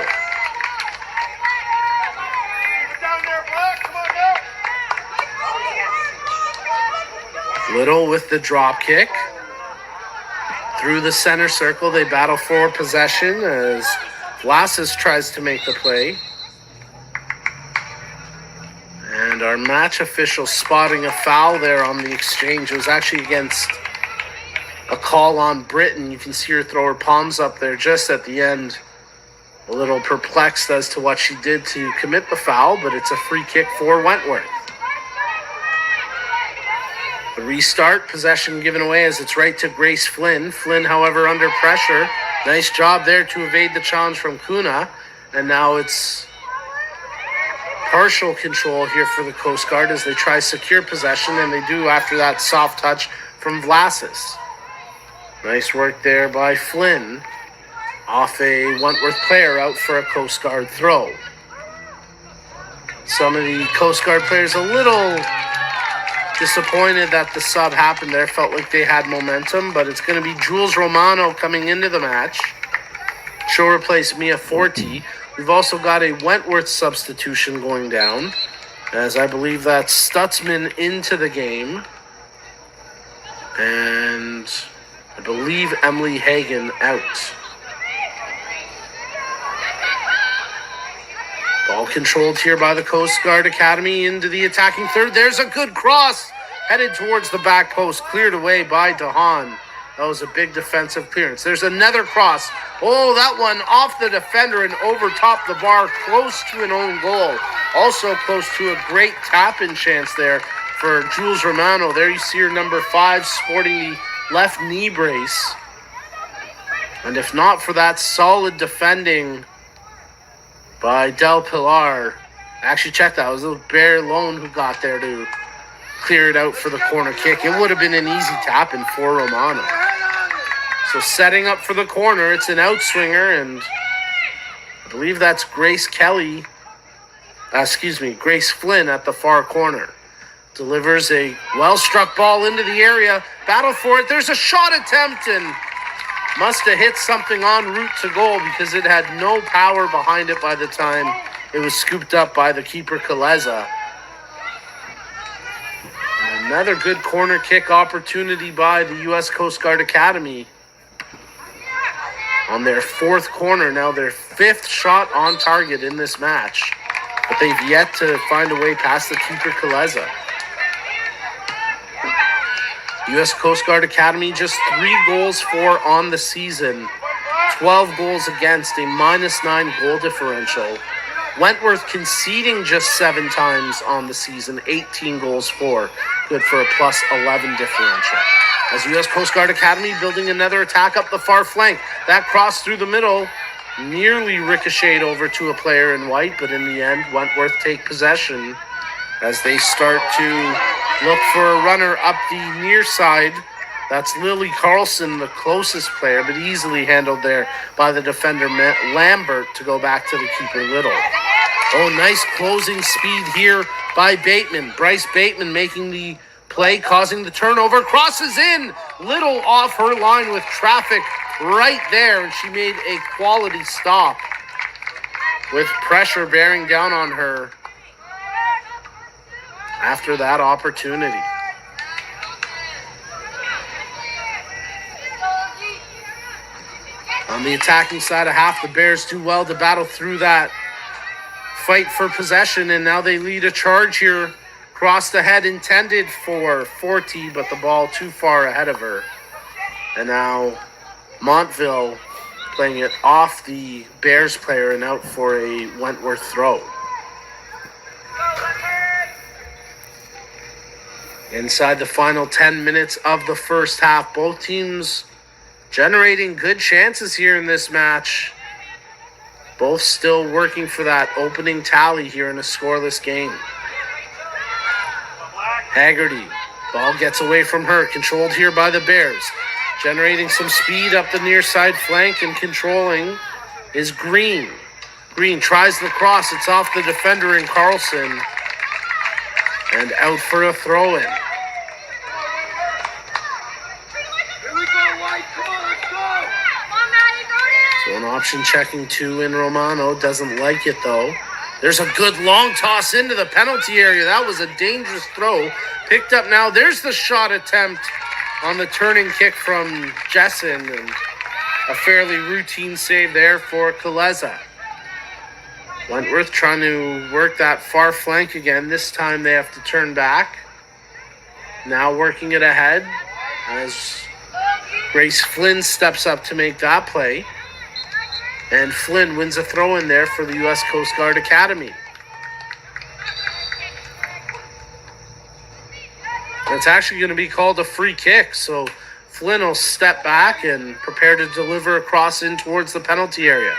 Little with the drop kick. Through the center circle, they battle for possession as Vlasis tries to make the play. And our match official spotting a foul there on the exchange. It was actually against a call on Britton. You can see her throw her palms up there just at the end. A little perplexed as to what she did to commit the foul, but it's a free kick for Wentworth. The restart, possession given away as it's right to Grace Flynn. Flynn, however, under pressure. Nice job there to evade the challenge from Kuna. And now it's partial control here for the Coast Guard as they try secure possession, and they do after that soft touch from Vlasis. Nice work there by Flynn. Off a Wentworth player out for a Coast Guard throw. Some of the Coast Guard players a little disappointed that the sub happened there. Felt like they had momentum, but it's going to be Jules Romano coming into the match. She'll replace Mia Forti. We've also got a Wentworth substitution going down, as I believe that's Stutzman into the game. And I believe Emily Hagan out. Ball controlled here by the Coast Guard Academy into the attacking third. There's a good cross headed towards the back post, cleared away by DeHaan. That was a big defensive clearance. There's another cross. Oh, that one off the defender and over top the bar, close to an own goal. Also close to a great tap-in chance there for Jules Romano. There you see her number 5 sporting the left knee brace. And if not for that solid defending by Del Pilar, actually check that, it was a Bear Lone who got there to clear it out for the corner kick. It would have been an easy tap-in for Romano. So setting up for the corner, it's an outswinger, and I believe that's Grace Flynn at the far corner. Delivers a well-struck ball into the area. Battle for it. There's a shot attempt, and must have hit something en route to goal because it had no power behind it by the time it was scooped up by the keeper, Kaleza. Another good corner kick opportunity by the U.S. Coast Guard Academy. On their fourth corner, now their fifth shot on target in this match. But they've yet to find a way past the keeper, Kaleza. U.S. Coast Guard Academy just 3 goals for on the season. 12 goals against, a -9 goal differential. Wentworth conceding just 7 times on the season, 18 goals for. Good for a +11 differential. As U.S. Coast Guard Academy building another attack up the far flank. That cross through the middle nearly ricocheted over to a player in white, but in the end, Wentworth take possession as they start to look for a runner up the near side. That's Lily Carlson, the closest player, but easily handled there by the defender Lambert to go back to the keeper Little. Oh, nice closing speed here by Bateman. Bryce Bateman making the play, causing the turnover. Crosses in. Little off her line with traffic right there, and she made a quality stop with pressure bearing down on her after that opportunity. On the attacking side of half, the Bears do well to battle through that fight for possession, and now they lead a charge here. Cross the head intended for Forte, but the ball too far ahead of her. And now Montville playing it off the Bears player and out for a Wentworth throw. Inside the final 10 minutes of the first half, both teams generating good chances here in this match. Both still working for that opening tally here in a scoreless game. Haggerty, ball gets away from her, controlled here by the Bears. Generating some speed up the near side flank and controlling is Green. Green tries the cross, it's off the defender in Carlson. And out for a throw-in. So an option checking 2 in Romano. Doesn't like it though. There's a good long toss into the penalty area. That was a dangerous throw. Picked up now. There's the shot attempt on the turning kick from Jessen. And a fairly routine save there for Kaleza. Wentworth trying to work that far flank again. This time they have to turn back. Now working it ahead as Grace Flynn steps up to make that play. And Flynn wins a throw in there for the U.S. Coast Guard Academy. It's actually going to be called a free kick. So Flynn will step back and prepare to deliver a cross in towards the penalty area.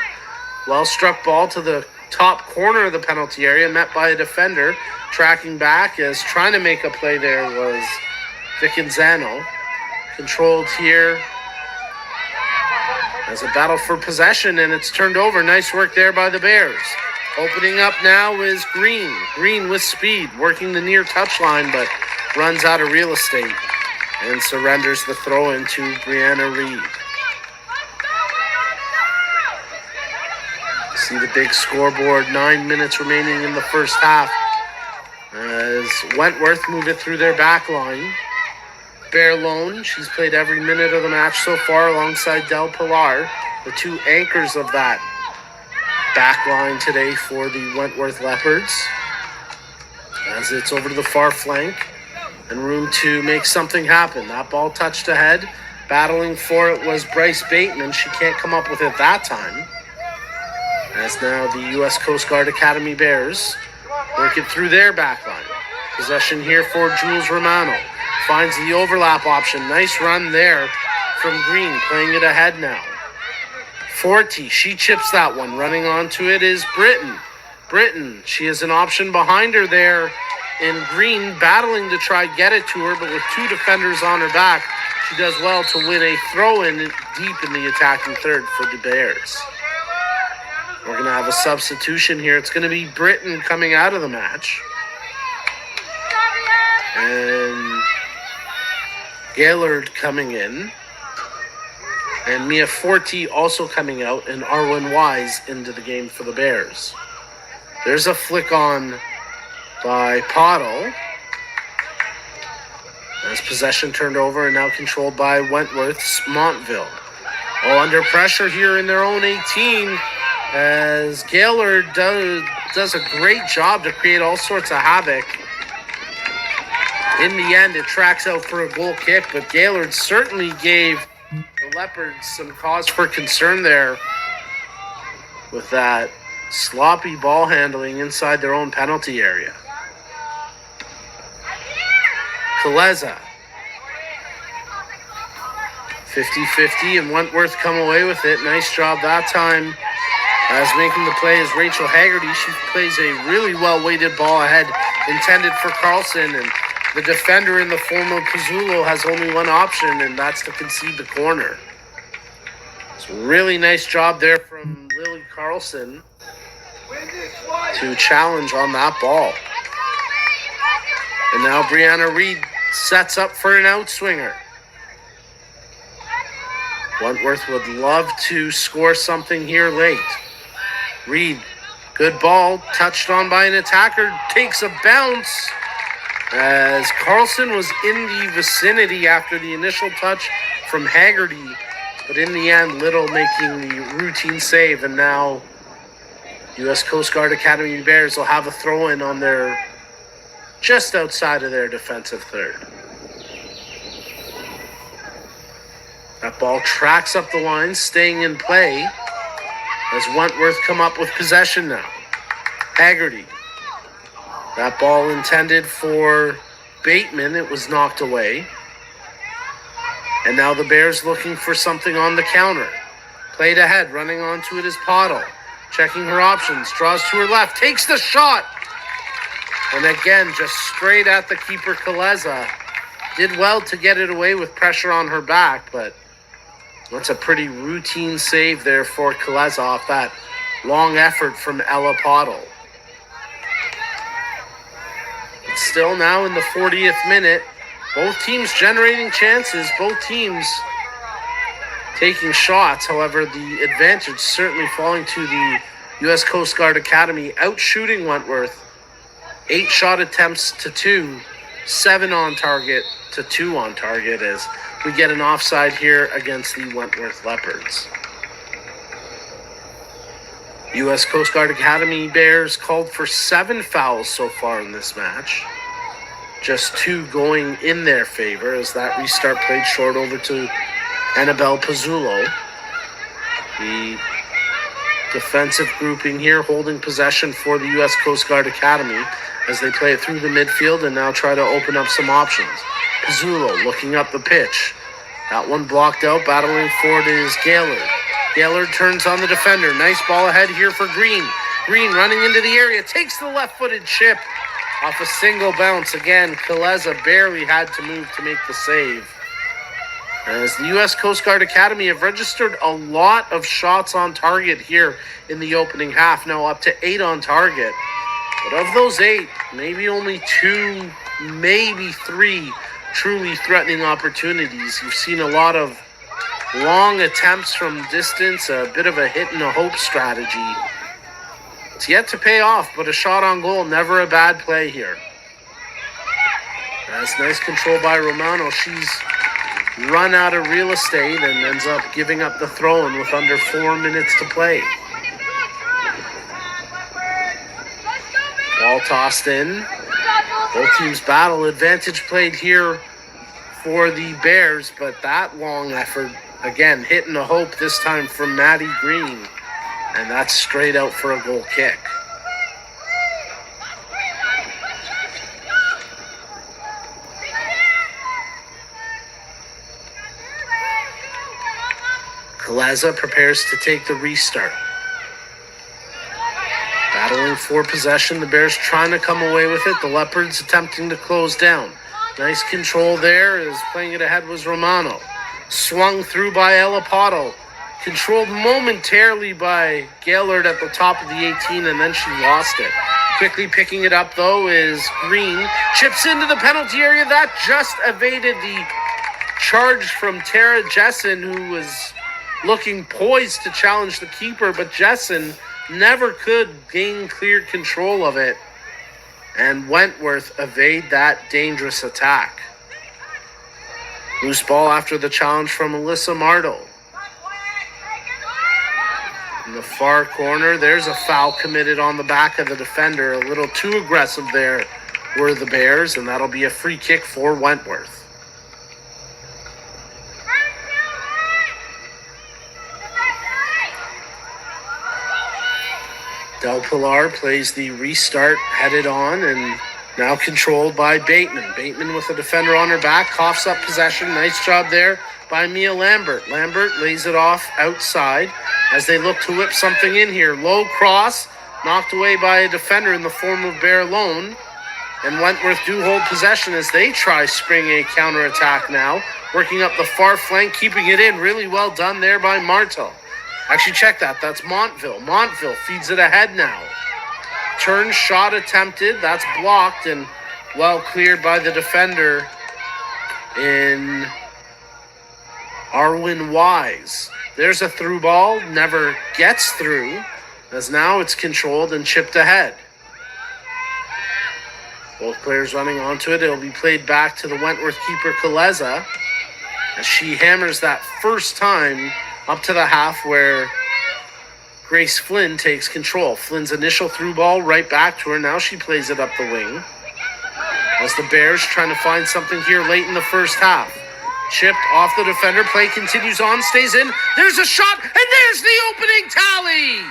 Well struck ball to the top corner of the penalty area, met by a defender. Tracking back as trying to make a play there was Vicanzano. Controlled here as a battle for possession, and it's turned over. Nice work there by the Bears. Opening up now is Green. Green with speed, working the near touchline, but runs out of real estate and surrenders the throw in to Brianna Reed. See the big scoreboard, 9 minutes remaining in the first half as Wentworth move it through their back line. Bear Lone, she's played every minute of the match so far alongside Del Pilar, the 2 anchors of that back line today for the Wentworth Leopards. As it's over to the far flank and room to make something happen. That ball touched ahead. Battling for it was Bryce Bateman. She can't come up with it that time. As now the U.S. Coast Guard Academy Bears work it through their back line. Possession here for Jules Romano. Finds the overlap option. Nice run there from Green. Playing it ahead now. Forte, she chips that one. Running onto it is Britton. Britton, she has an option behind her there in Green, battling to try get it to her, but with 2 defenders on her back, She does well to win a throw-in deep in the attacking third for the Bears. We're going to have a substitution here. It's going to be Britton coming out of the match. And Gaylord coming in. And Mia Forti also coming out. And Arwen Wise into the game for the Bears. There's a flick on by Pottle. As possession turned over and now controlled by Wentworth's Montville. Under pressure here in their own 18 as Gaylord does a great job to create all sorts of havoc. In the end, it tracks out for a goal kick, but Gaylord certainly gave the Leopards some cause for concern there with that sloppy ball handling inside their own penalty area. Kaleza. 50-50 and Wentworth come away with it. Nice job that time as making the play is Rachel Haggerty. She plays a really well-weighted ball ahead intended for Carlson, and the defender in the form of Pizzulo has only one option, and that's to concede the corner. It's a really nice job there from Lily Carlson to challenge on that ball. And now Brianna Reed sets up for an outswinger. Wentworth would love to score something here late. Reed, good ball, touched on by an attacker, takes a bounce as Carlson was in the vicinity after the initial touch from Haggerty, but in the end, Little making the routine save, and now U.S. Coast Guard Academy Bears will have a throw-in on their just outside of their defensive third. That ball tracks up the line, staying in play as Wentworth come up with possession now. Haggerty. That ball intended for Bateman. It was knocked away. And now the Bears looking for something on the counter. Played ahead, running onto it is Pottle. Checking her options, draws to her left, takes the shot. And again, just straight at the keeper, Kaleza. Did well to get it away with pressure on her back, but that's a pretty routine save there for Kaleza off that long effort from Ella Pottle. It's still now in the 40th minute. Both teams generating chances, both teams taking shots. However, the advantage certainly falling to the U.S. Coast Guard Academy, outshooting Wentworth. 8 shot attempts to 2, 7 on target to 2 on target as we get an offside here against the Wentworth Leopards. U.S. Coast Guard Academy Bears called for 7 fouls so far in this match. Just 2 going in their favor as that restart played short over to Annabelle Pizzulo. The defensive grouping here holding possession for the U.S. Coast Guard Academy as they play it through the midfield and now try to open up some options. Pizzulo looking up the pitch. That one blocked out. Battling for it is Gaylord. Gaylord turns on the defender. Nice ball ahead here for Green. Green running into the area. Takes the left-footed chip off a single bounce. Again, Kaleza barely had to move to make the save. As the U.S. Coast Guard Academy have registered a lot of shots on target here in the opening half. Now up to 8 on target. But of those 8, maybe only 2, maybe 3 truly threatening opportunities. You've seen a lot of long attempts from distance, a bit of a hit and a hope strategy. It's yet to pay off, but a shot on goal, never a bad play here. That's nice control by Romano. She's run out of real estate and ends up giving up the throw-in with under 4 minutes to play. Ball tossed in. Both teams battle. Advantage played here for the Bears, but that long effort, again, hitting a hope this time from Maddie Green. And that's straight out for a goal kick. Kaleza prepares to take the restart. Battling for possession, the Bears trying to come away with it. The Leopards attempting to close down. Nice control there as playing it ahead was Romano. Swung through by Elapato. Controlled momentarily by Gaylord at the top of the 18, and then she lost it. Quickly picking it up, though, is Green. Chips into the penalty area. That just evaded the charge from Tara Jessen, who was looking poised to challenge the keeper, but Jessen never could gain clear control of it. And Wentworth evade that dangerous attack. Loose ball after the challenge from Alyssa Mardo. In the far corner, there's a foul committed on the back of the defender. A little too aggressive there were the Bears, and that'll be a free kick for Wentworth. Del Pilar plays the restart, headed on, and now controlled by Bateman. Bateman with the defender on her back, coughs up possession. Nice job there by Mia Lambert. Lambert lays it off outside as they look to whip something in here. Low cross, knocked away by a defender in the form of Bear Lone. And Wentworth do hold possession as they try spring a counterattack now. Working up the far flank, keeping it in. Really well done there by Martel. Actually, check that. That's Montville. Montville feeds it ahead now. Turn shot attempted. That's blocked and well cleared by the defender in Arwen Wise. There's a through ball. Never gets through, as now it's controlled and chipped ahead. Both players running onto it. It'll be played back to the Wentworth keeper, Kaleza, as she hammers that first time up to the half where Grace Flynn takes control. Flynn's initial through ball right back to her. Now she plays it up the wing as the Bears trying to find something here late in the first half. Chipped off the defender. Play continues on, stays in. There's a shot, and there's the opening tally!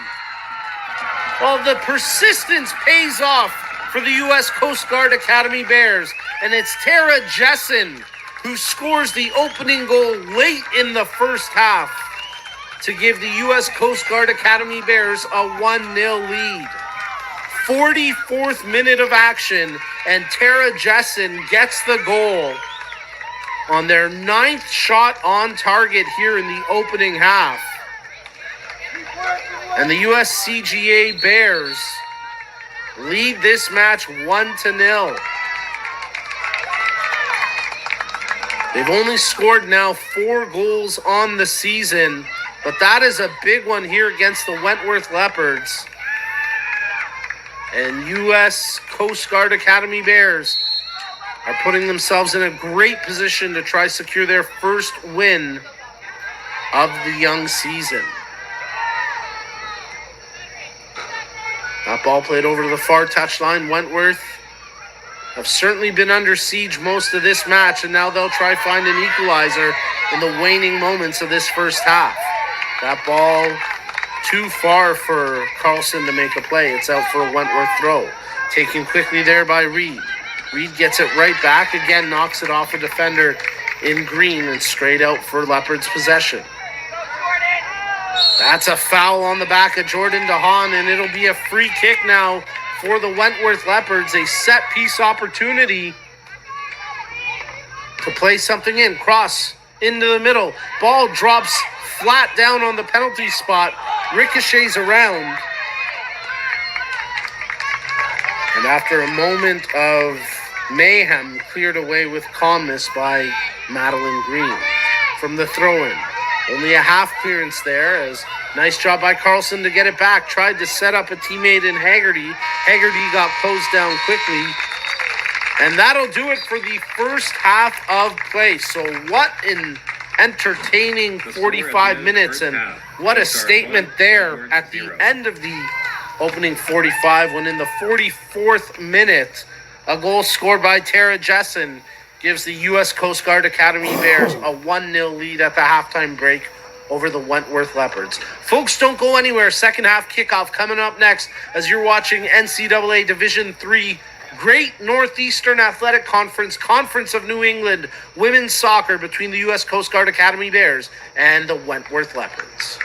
Well, the persistence pays off for the U.S. Coast Guard Academy Bears, and it's Tara Jessen who scores the opening goal late in the first half to give the U.S. Coast Guard Academy Bears a 1-0 lead. 44th minute of action, and Tara Jessen gets the goal on their 9th shot on target here in the opening half. And the USCGA Bears lead this match 1-0. They've only scored now 4 goals on the season, but that is a big one here against the Wentworth Leopards. And U.S. Coast Guard Academy Bears are putting themselves in a great position to try secure their first win of the young season. That ball played over to the far touchline. Wentworth have certainly been under siege most of this match, and now they'll try find an equalizer in the waning moments of this first half. That ball too far for Carlson to make a play. It's out for a Wentworth throw. Taken quickly there by Reed. Reed gets it right back again, knocks it off a defender in green and straight out for Leopards possession. That's a foul on the back of Jordan DeHaan, and it'll be a free kick now for the Wentworth Leopards. A set piece opportunity to play something in. Cross into the middle. Ball drops flat down on the penalty spot. Ricochets around. And after a moment of mayhem, cleared away with calmness by Madeline Green. From the throw-in. Only a half clearance there, as nice job by Carlson to get it back. Tried to set up a teammate in Haggerty. Haggerty got closed down quickly. And that'll do it for the first half of play. So what an entertaining 45 minutes, and what a statement there at the end of the opening 45, when in the 44th minute, a goal scored by Tara Jessen gives the U.S. Coast Guard Academy Bears a 1-0 lead at the halftime break over the Wentworth Leopards. Folks, don't go anywhere. Second half kickoff coming up next as you're watching NCAA Division III Great Northeastern Athletic Conference, Conference of New England, women's soccer between the U.S. Coast Guard Academy Bears and the Wentworth Leopards.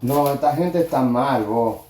No, esta gente está mal, vos.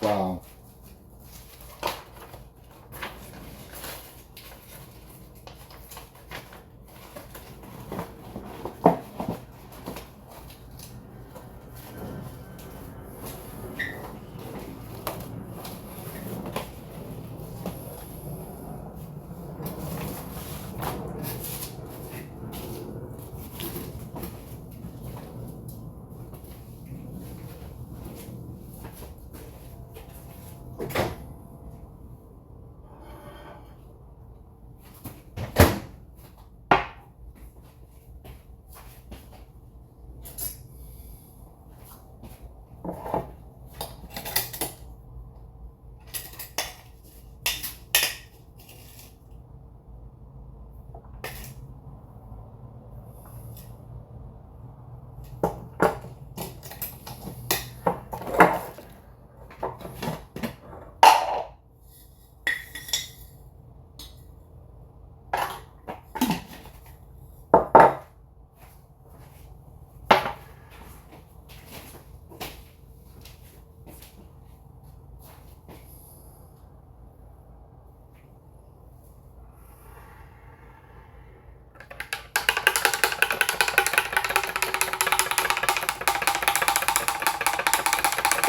Wow.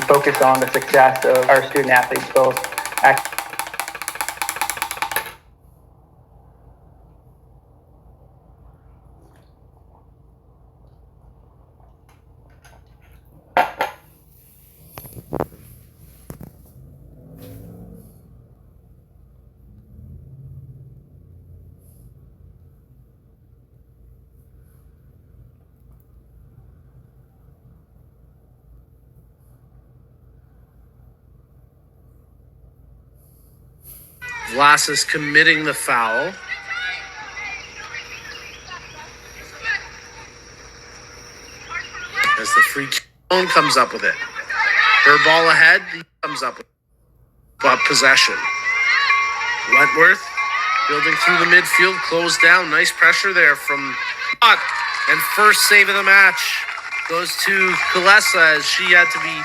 Focus on the success of our student athletes, both Vlasic committing the foul. As the free zone comes up with it. Her ball ahead, he comes up with possession. Wentworth building through the midfield, closed down. Nice pressure there from Puck. And first save of the match goes to Kalesa as she had to be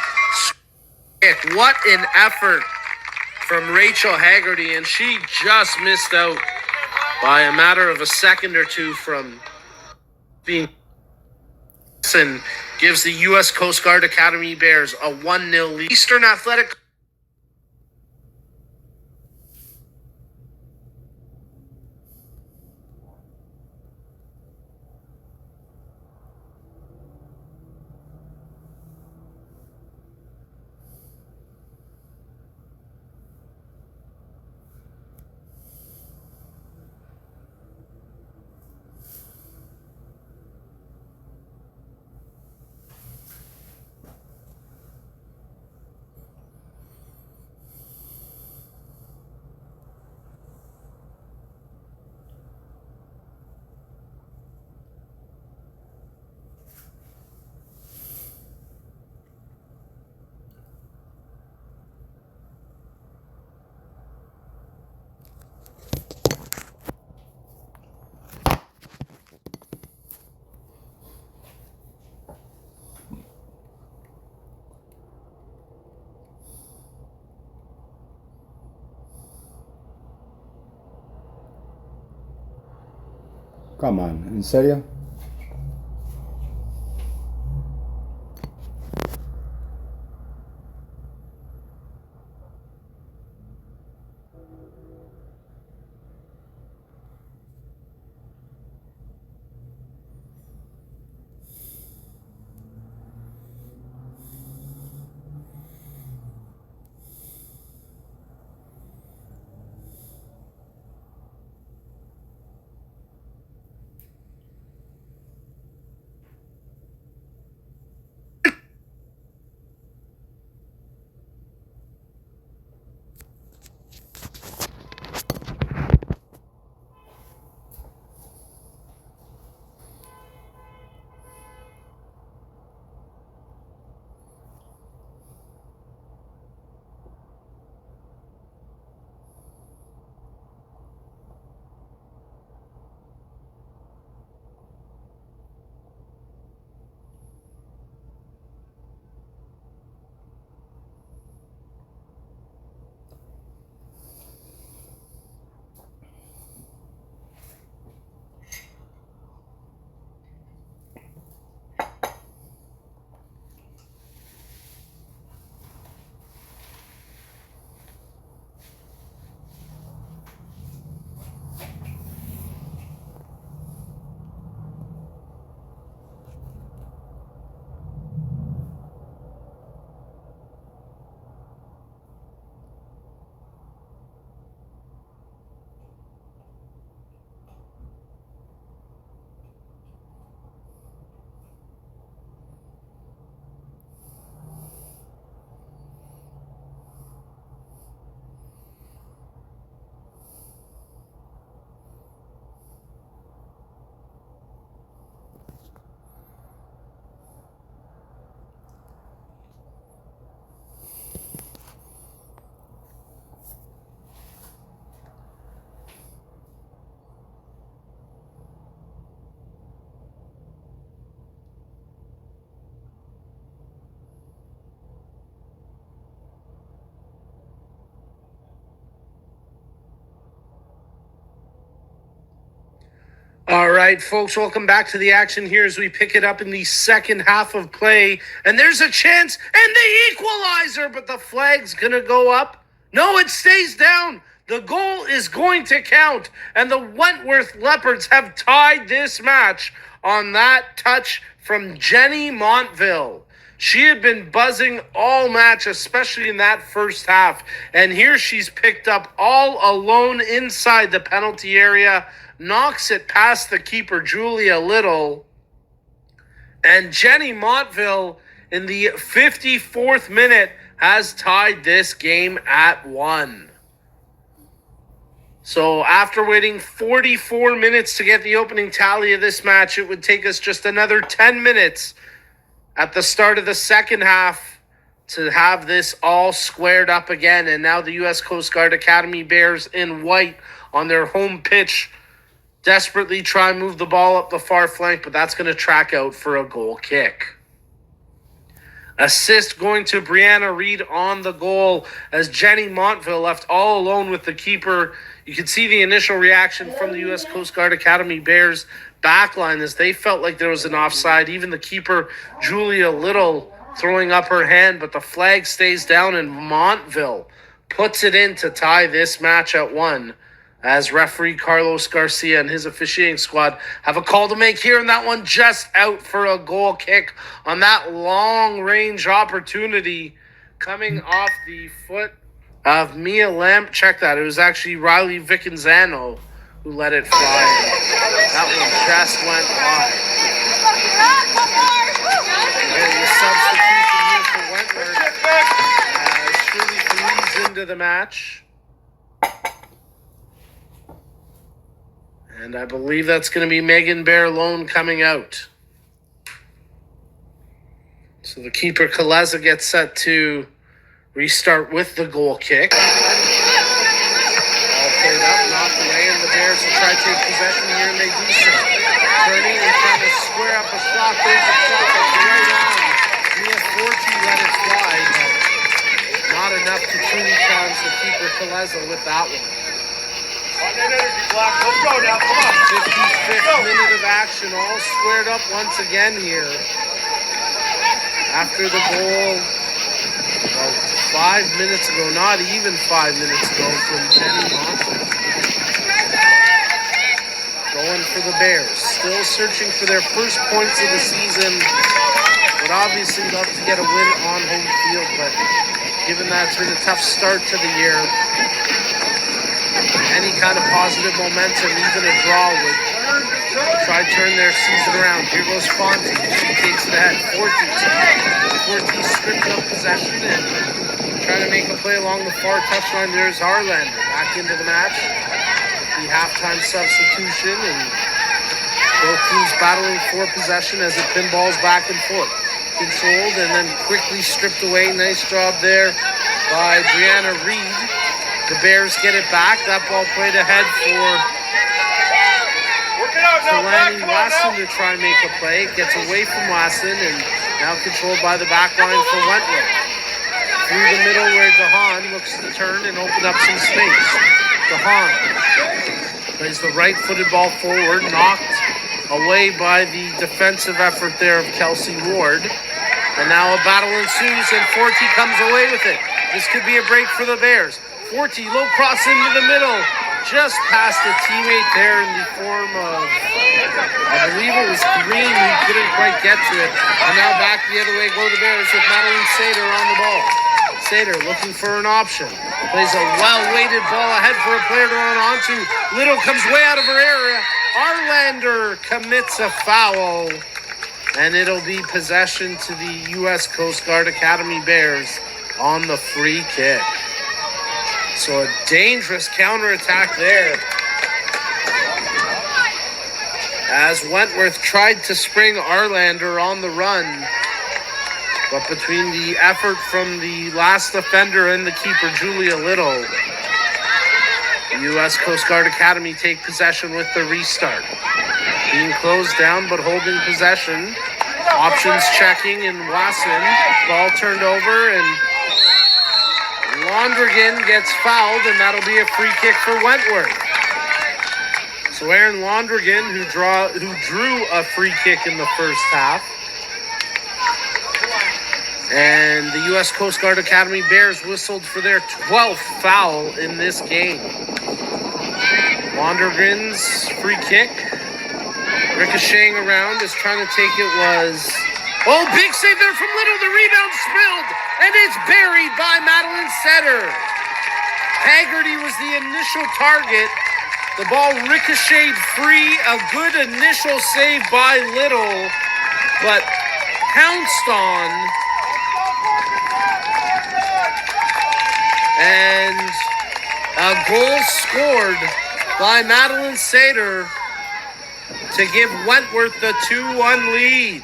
quick. What an effort from Rachel Haggerty, and she just missed out by a matter of a second or two from being. And gives the U.S. Coast Guard Academy Bears a 1-0 lead. Eastern Athletic. Come on, ¿en serio? All right, folks, welcome back to the action here as we pick it up in the second half of play. And there's a chance, and the equalizer, but the flag's going to go up. No, it stays down. The goal is going to count, and the Wentworth Leopards have tied this match on that touch from Jenny Montville. She had been buzzing all match, especially in that first half. And here she's picked up all alone inside the penalty area, knocks it past the keeper, Julia Little. And Jenny Montville, in the 54th minute, has tied this game at 1. So after waiting 44 minutes to get the opening tally of this match, it would take us just another 10 minutes at the start of the second half to have this all squared up again. And now the U.S. Coast Guard Academy Bears in white on their home pitch desperately try and move the ball up the far flank, but that's going to track out for a goal kick. Assist going to Brianna Reed on the goal as Jenny Montville left all alone with the keeper. You can see the initial reaction from the U.S. Coast Guard Academy Bears backline as they felt like there was an offside. Even the keeper, Julia Little, throwing up her hand, but the flag stays down and Montville puts it in to tie this match at 1. As referee Carlos Garcia and his officiating squad have a call to make here, and that one just out for a goal kick on that long-range opportunity coming off the foot of Mia Lamp. Check that. It was actually Riley Vicanzano who let it fly. That one just went wide. And the substitution here for Wentworth as Shirley Feliz into the match. And I believe that's going to be Megan Barlone coming out. So the keeper, Kaleza, gets set to restart with the goal kick. All played up, knocked away, and the Bears will try to take possession here, and they do so. Turning and trying to square up a shot. There's a shot that's right on. Mia Forti let it fly, but not enough to truly challenge the keeper, Kaleza, with that one. 55th minute of action, all squared up once again here. After the goal, 5 minutes ago, not even 5 minutes ago, from Jenny Montville. Going for the Bears, still searching for their first points of the season. Would obviously love to get a win on home field, but given that it's been a tough start to the year, any kind of positive momentum, even a draw, would try to turn their season around. Here goes Fonte. She takes it ahead. Forte stripped up possession and trying to make a play along the far touchline. There's Arlander back into the match. The halftime substitution, and both teams battling for possession as it pinballs back and forth. Controlled and then quickly stripped away. Nice job there by Brianna Reed. The Bears get it back. That ball played ahead for Lanny Wasson to try and make a play. It gets away from Wasson and now controlled by the back line for Wentworth. Through the middle where DeHaan looks to turn and open up some space. DeHaan plays the right-footed ball forward, knocked away by the defensive effort there of Kelsey Ward. And now a battle ensues and Forte comes away with it. This could be a break for the Bears. Forte, low cross into the middle, just past a teammate there in the form of, I believe it was Green, who couldn't quite get to it. And now back the other way go the Bears with Madeline Sater on the ball. Sater looking for an option. Plays a well-weighted ball ahead for a player to run onto. Little comes way out of her area. Arlander commits a foul. And it'll be possession to the U.S. Coast Guard Academy Bears on the free kick. So a dangerous counterattack there. As Wentworth tried to spring Arlander on the run. But between the effort from the last defender and the keeper, Julia Little, the U.S. Coast Guard Academy take possession with the restart. Being closed down but holding possession. Options checking and Wasson. Ball turned over and Londrigan gets fouled, and that'll be a free kick for Wentworth. So Aaron Londrigan, who drew a free kick in the first half. And the U.S. Coast Guard Academy Bears whistled for their 12th foul in this game. Londrigan's free kick. Ricocheting around is trying to take it was... Oh, big save there from Little. The rebound spilled, and it's buried by Madeline Setter. Haggerty was the initial target. The ball ricocheted free. A good initial save by Little, but pounced on. And a goal scored by Madeline Sater to give Wentworth the 2-1 lead.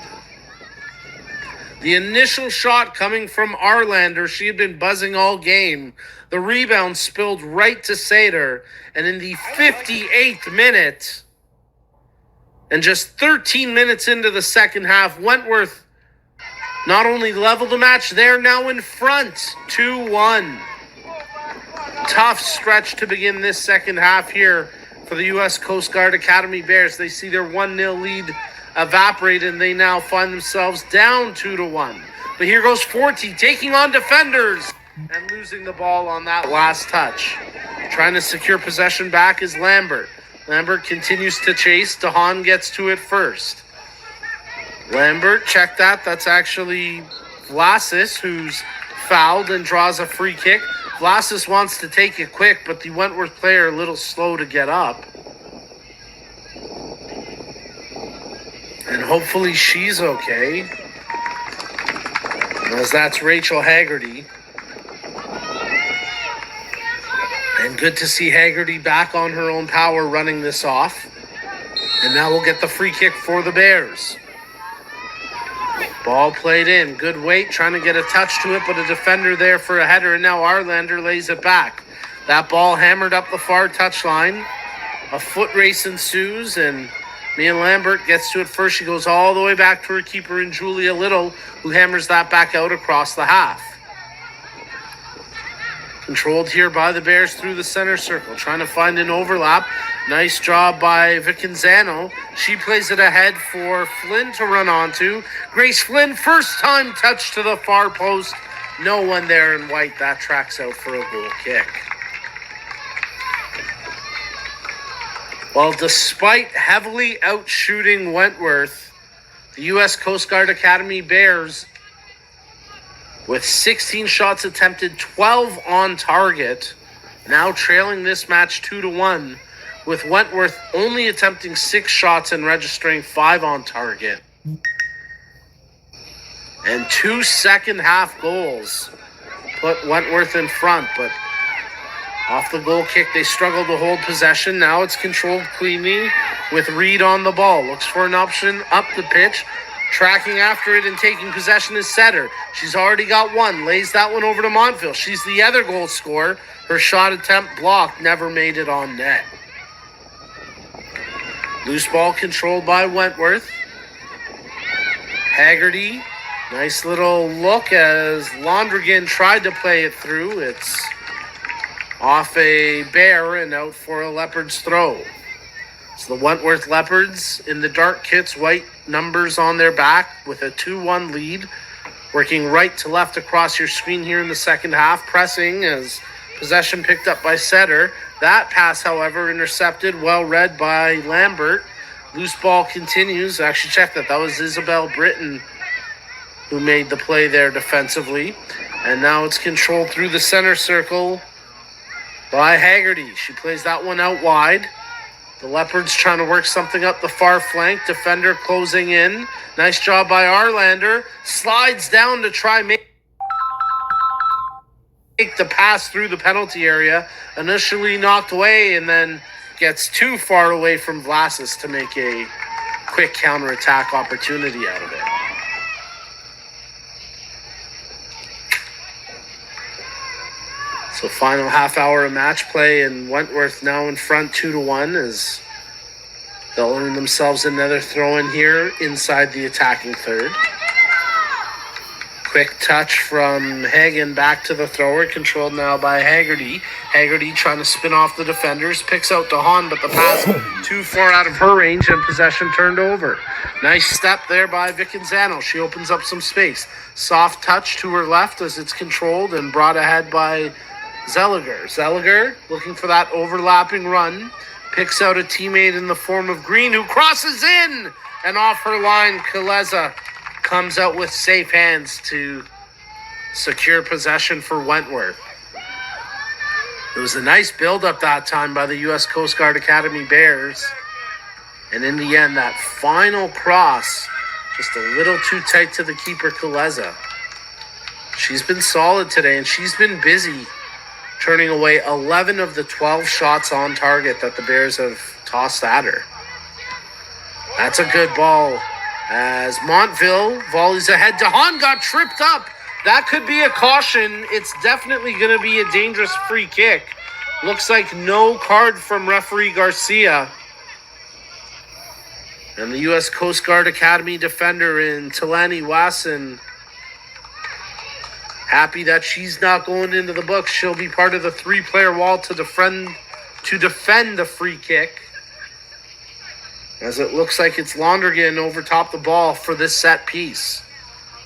The initial shot coming from Arlander. She had been buzzing all game. The rebound spilled right to Sater. And in the 58th minute, and just 13 minutes into the second half, Wentworth not only leveled the match, they're now in front, 2-1. Tough stretch to begin this second half here for the U.S. Coast Guard Academy Bears. They see their 1-0 lead evaporate, and they now find themselves down 2-1. But here goes Forte taking on defenders and losing the ball on that last touch. Trying to secure possession back is Lambert. Lambert continues to chase. DeHaan gets to it first. Lambert, check that. That's actually Vlasis, who's fouled and draws a free kick. Vlasis wants to take it quick, but the Wentworth player a little slow to get up. And hopefully she's okay, as that's Rachel Haggerty. And good to see Haggerty back on her own power running this off. And now we'll get the free kick for the Bears. Ball played in. Good weight, trying to get a touch to it, but a defender there for a header, and now Arlander lays it back. That ball hammered up the far touchline. A foot race ensues, and Mia Lambert gets to it first. She goes all the way back to her keeper in Julia Little, who hammers that back out across the half. Controlled here by the Bears through the center circle, trying to find an overlap. Nice job by Vicanzano. She plays it ahead for Flynn to run onto. Grace Flynn, first time touch to the far post. No one there in white. That tracks out for a goal kick. Well, despite heavily outshooting Wentworth, the U.S. Coast Guard Academy Bears, with 16 shots attempted, 12 on target, now trailing this match 2-1, with Wentworth only attempting 6 shots and registering 5 on target. And 2 second-half goals put Wentworth in front, but off the goal kick, they struggle to hold possession. Now it's controlled cleanly with Reed on the ball. Looks for an option up the pitch. Tracking after it and taking possession is Setter. She's already got one. Lays that one over to Montville. She's the other goal scorer. Her shot attempt blocked. Never made it on net. Loose ball controlled by Wentworth. Haggerty. Nice little look as Londrigan tried to play it through. It's off a Bear and out for a Leopards throw. It's the Wentworth Leopards in the dark kits, white numbers on their back with a 2-1 lead. Working right to left across your screen here in the second half. Pressing as possession picked up by Setter. That pass, however, intercepted. Well read by Lambert. Loose ball continues. Actually, check that. That was Isabel Britton who made the play there defensively. And now it's controlled through the center circle by Haggerty. She plays that one out wide. The Leopards trying to work something up the far flank. Defender closing in. Nice job by Arlander. Slides down to try make the pass through the penalty area. Initially knocked away and then gets too far away from Vlasis to make a quick counterattack opportunity out of it. So final half hour of match play, and Wentworth now in front 2-1 as they'll earn themselves another throw in here inside the attacking third. Quick touch from Hagen back to the thrower, controlled now by Haggerty. Haggerty trying to spin off the defenders, picks out DeHaan, but the pass too far out of her range and possession turned over. Nice step there by Vicanzano. She opens up some space. Soft touch to her left as it's controlled and brought ahead by Zelliger. Zelliger looking for that overlapping run. Picks out a teammate in the form of Green, who crosses in and off her line. Kaleza comes out with safe hands to secure possession for Wentworth. It was a nice build-up that time by the U.S. Coast Guard Academy Bears. And in the end, that final cross, just a little too tight to the keeper, Kaleza. She's been solid today, and she's been busy turning away 11 of the 12 shots on target that the Bears have tossed at her. That's a good ball. As Montville volleys ahead, DeHaan got tripped up. That could be a caution. It's definitely going to be a dangerous free kick. Looks like no card from referee Garcia. And the U.S. Coast Guard Academy defender in Talani Wasson, happy that she's not going into the books. She'll be part of the three-player wall to defend the free kick. As it looks like it's Lonergan over top the ball for this set piece.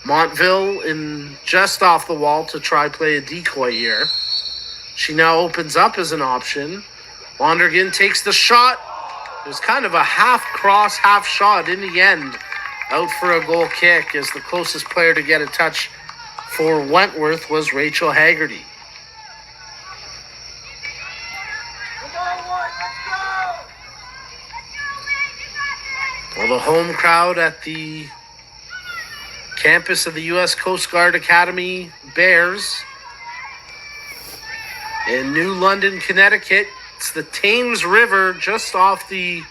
Montville in just off the wall to try play a decoy here. She now opens up as an option. Lonergan takes the shot. It was kind of a half cross, half shot in the end. Out for a goal kick as the closest player to get a touch for Wentworth was Rachel Haggerty. Well, the home crowd at the campus of the U.S. Coast Guard Academy Bears in New London, Connecticut. It's the Thames River just off the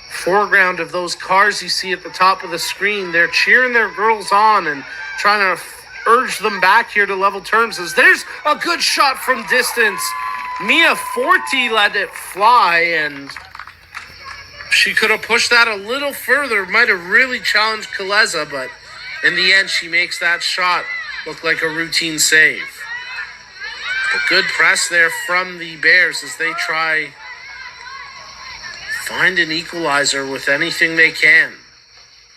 foreground of those cars you see at the top of the screen. They're cheering their girls on and trying to urge them back here to level terms. As there's a good shot from distance. Mia Forti let it fly, and she could have pushed that a little further. Might have really challenged Kaleza, but in the end, she makes that shot look like a routine save. But good press there from the Bears as they try find an equalizer with anything they can.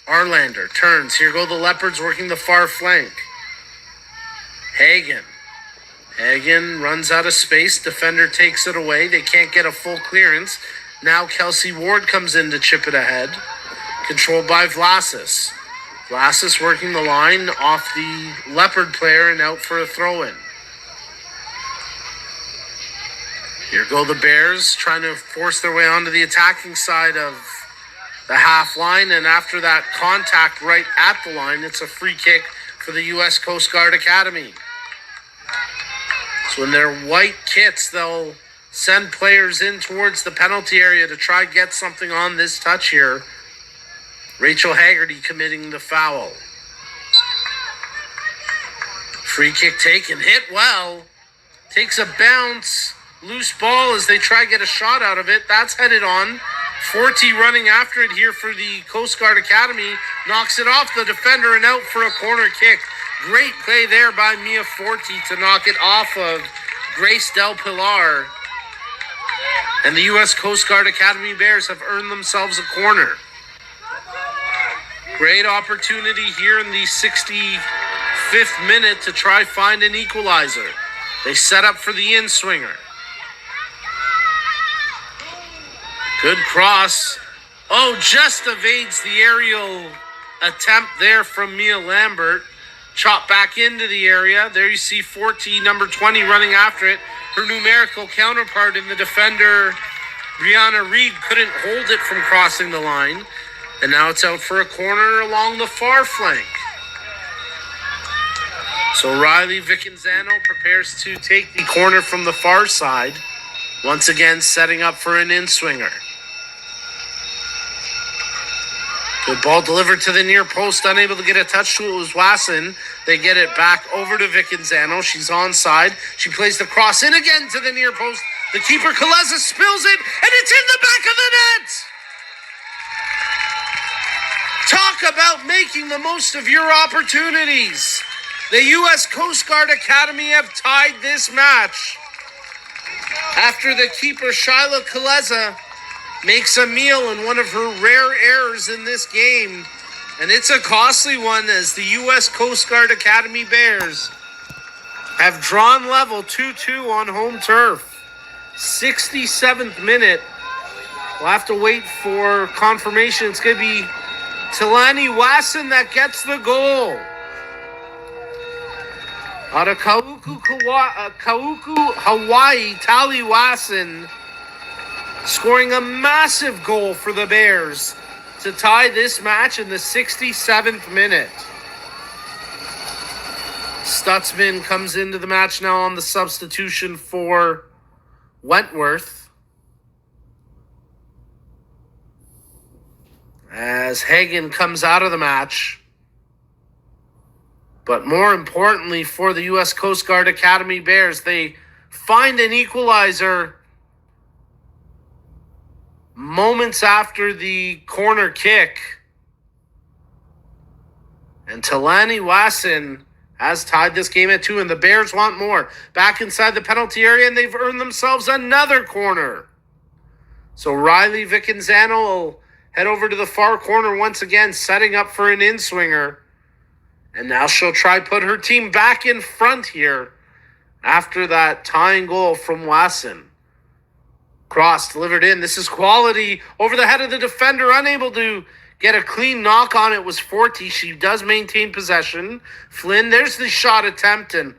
Arlander turns. Here go the Leopards working the far flank. Hagen runs out of space. Defender takes it away. They can't get a full clearance. Now Kelsey Ward comes in to chip it ahead. Controlled by Vlasis. Vlasis working the line off the Leopard player and out for a throw-in. Here go the Bears trying to force their way onto the attacking side of the half line, and after that contact right at the line, it's a free kick for the U.S. Coast Guard Academy. So in their white kits, they'll send players in towards the penalty area to try get something on this touch here. Rachel Haggerty committing the foul. Free kick taken, hit well. Takes a bounce. Loose ball as they try to get a shot out of it. That's headed on. Forti running after it here for the Coast Guard Academy. Knocks it off the defender and out for a corner kick. Great play there by Mia Forti to knock it off of Grace Del Pilar. And the U.S. Coast Guard Academy Bears have earned themselves a corner. Great opportunity here in the 65th minute to try find an equalizer. They set up for the in-swinger. Good cross. Oh, just evades the aerial attempt there from Mia Lambert. Chopped back into the area. There you see 14, number 20, running after it. Her numerical counterpart in the defender, Brianna Reed, couldn't hold it from crossing the line. And now it's out for a corner along the far flank. So Riley Vicanzano prepares to take the corner from the far side. Once again, setting up for an in-swinger. Good ball delivered to the near post, unable to get a touch to it was Wasson. They get it back over to Vicanzano. She's onside. She plays the cross in again to the near post. The keeper, Kaleza, spills it, and it's in the back of the net! Talk Talk about making the most of your opportunities. The U.S. Coast Guard Academy have tied this match after the keeper, Shyla Kaleza, makes a meal in one of her rare errors in this game. And it's a costly one, as the U.S. Coast Guard Academy Bears have drawn level 2-2 on home turf. 67th minute. We'll have to wait for confirmation. It's going to be Talani Wasson that gets the goal. Out of Kauku, Hawaii, Tali Wasson scoring a massive goal for the Bears to tie this match in the 67th minute. Stutzman comes into the match now on the substitution for Wentworth, as Hagen comes out of the match. But more importantly for the U.S. Coast Guard Academy Bears, they find an equalizer moments after the corner kick. And Talani Wasson has tied this game at 2, and the Bears want more. Back inside the penalty area, and they've earned themselves another corner. So Riley Vicanzano will head over to the far corner once again, setting up for an in-swinger. And now she'll try put her team back in front here after that tying goal from Wasson. Cross delivered in. This is quality over the head of the defender, unable to get a clean knock on it was Forte. She does maintain possession. Flynn, there's the shot attempt, and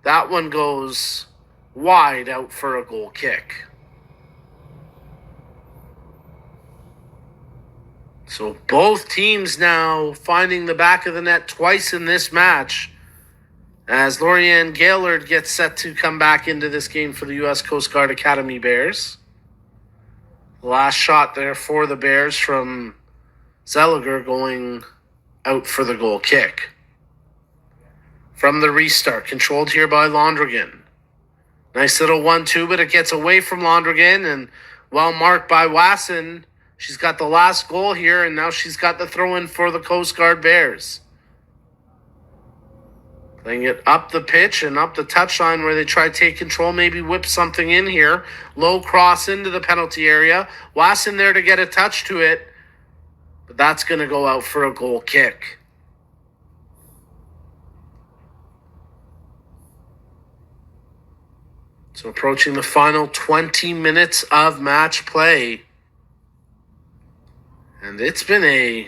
that one goes wide out for a goal kick. So both teams now finding the back of the net twice in this match, as Lorianne Gaylord gets set to come back into this game for the U.S. Coast Guard Academy Bears. Last shot there for the Bears from Zeliger, going out for the goal kick. From the restart, controlled here by Londrigan. Nice little 1-2, but it gets away from Londrigan, and well marked by Wasson. She's got the last goal here, and now she's got the throw-in for the Coast Guard Bears. Playing it up the pitch and up the touchline where they try to take control, maybe whip something in here. Low cross into the penalty area. Wasson there to get a touch to it, but that's going to go out for a goal kick. So approaching the final 20 minutes of match play. And it's been a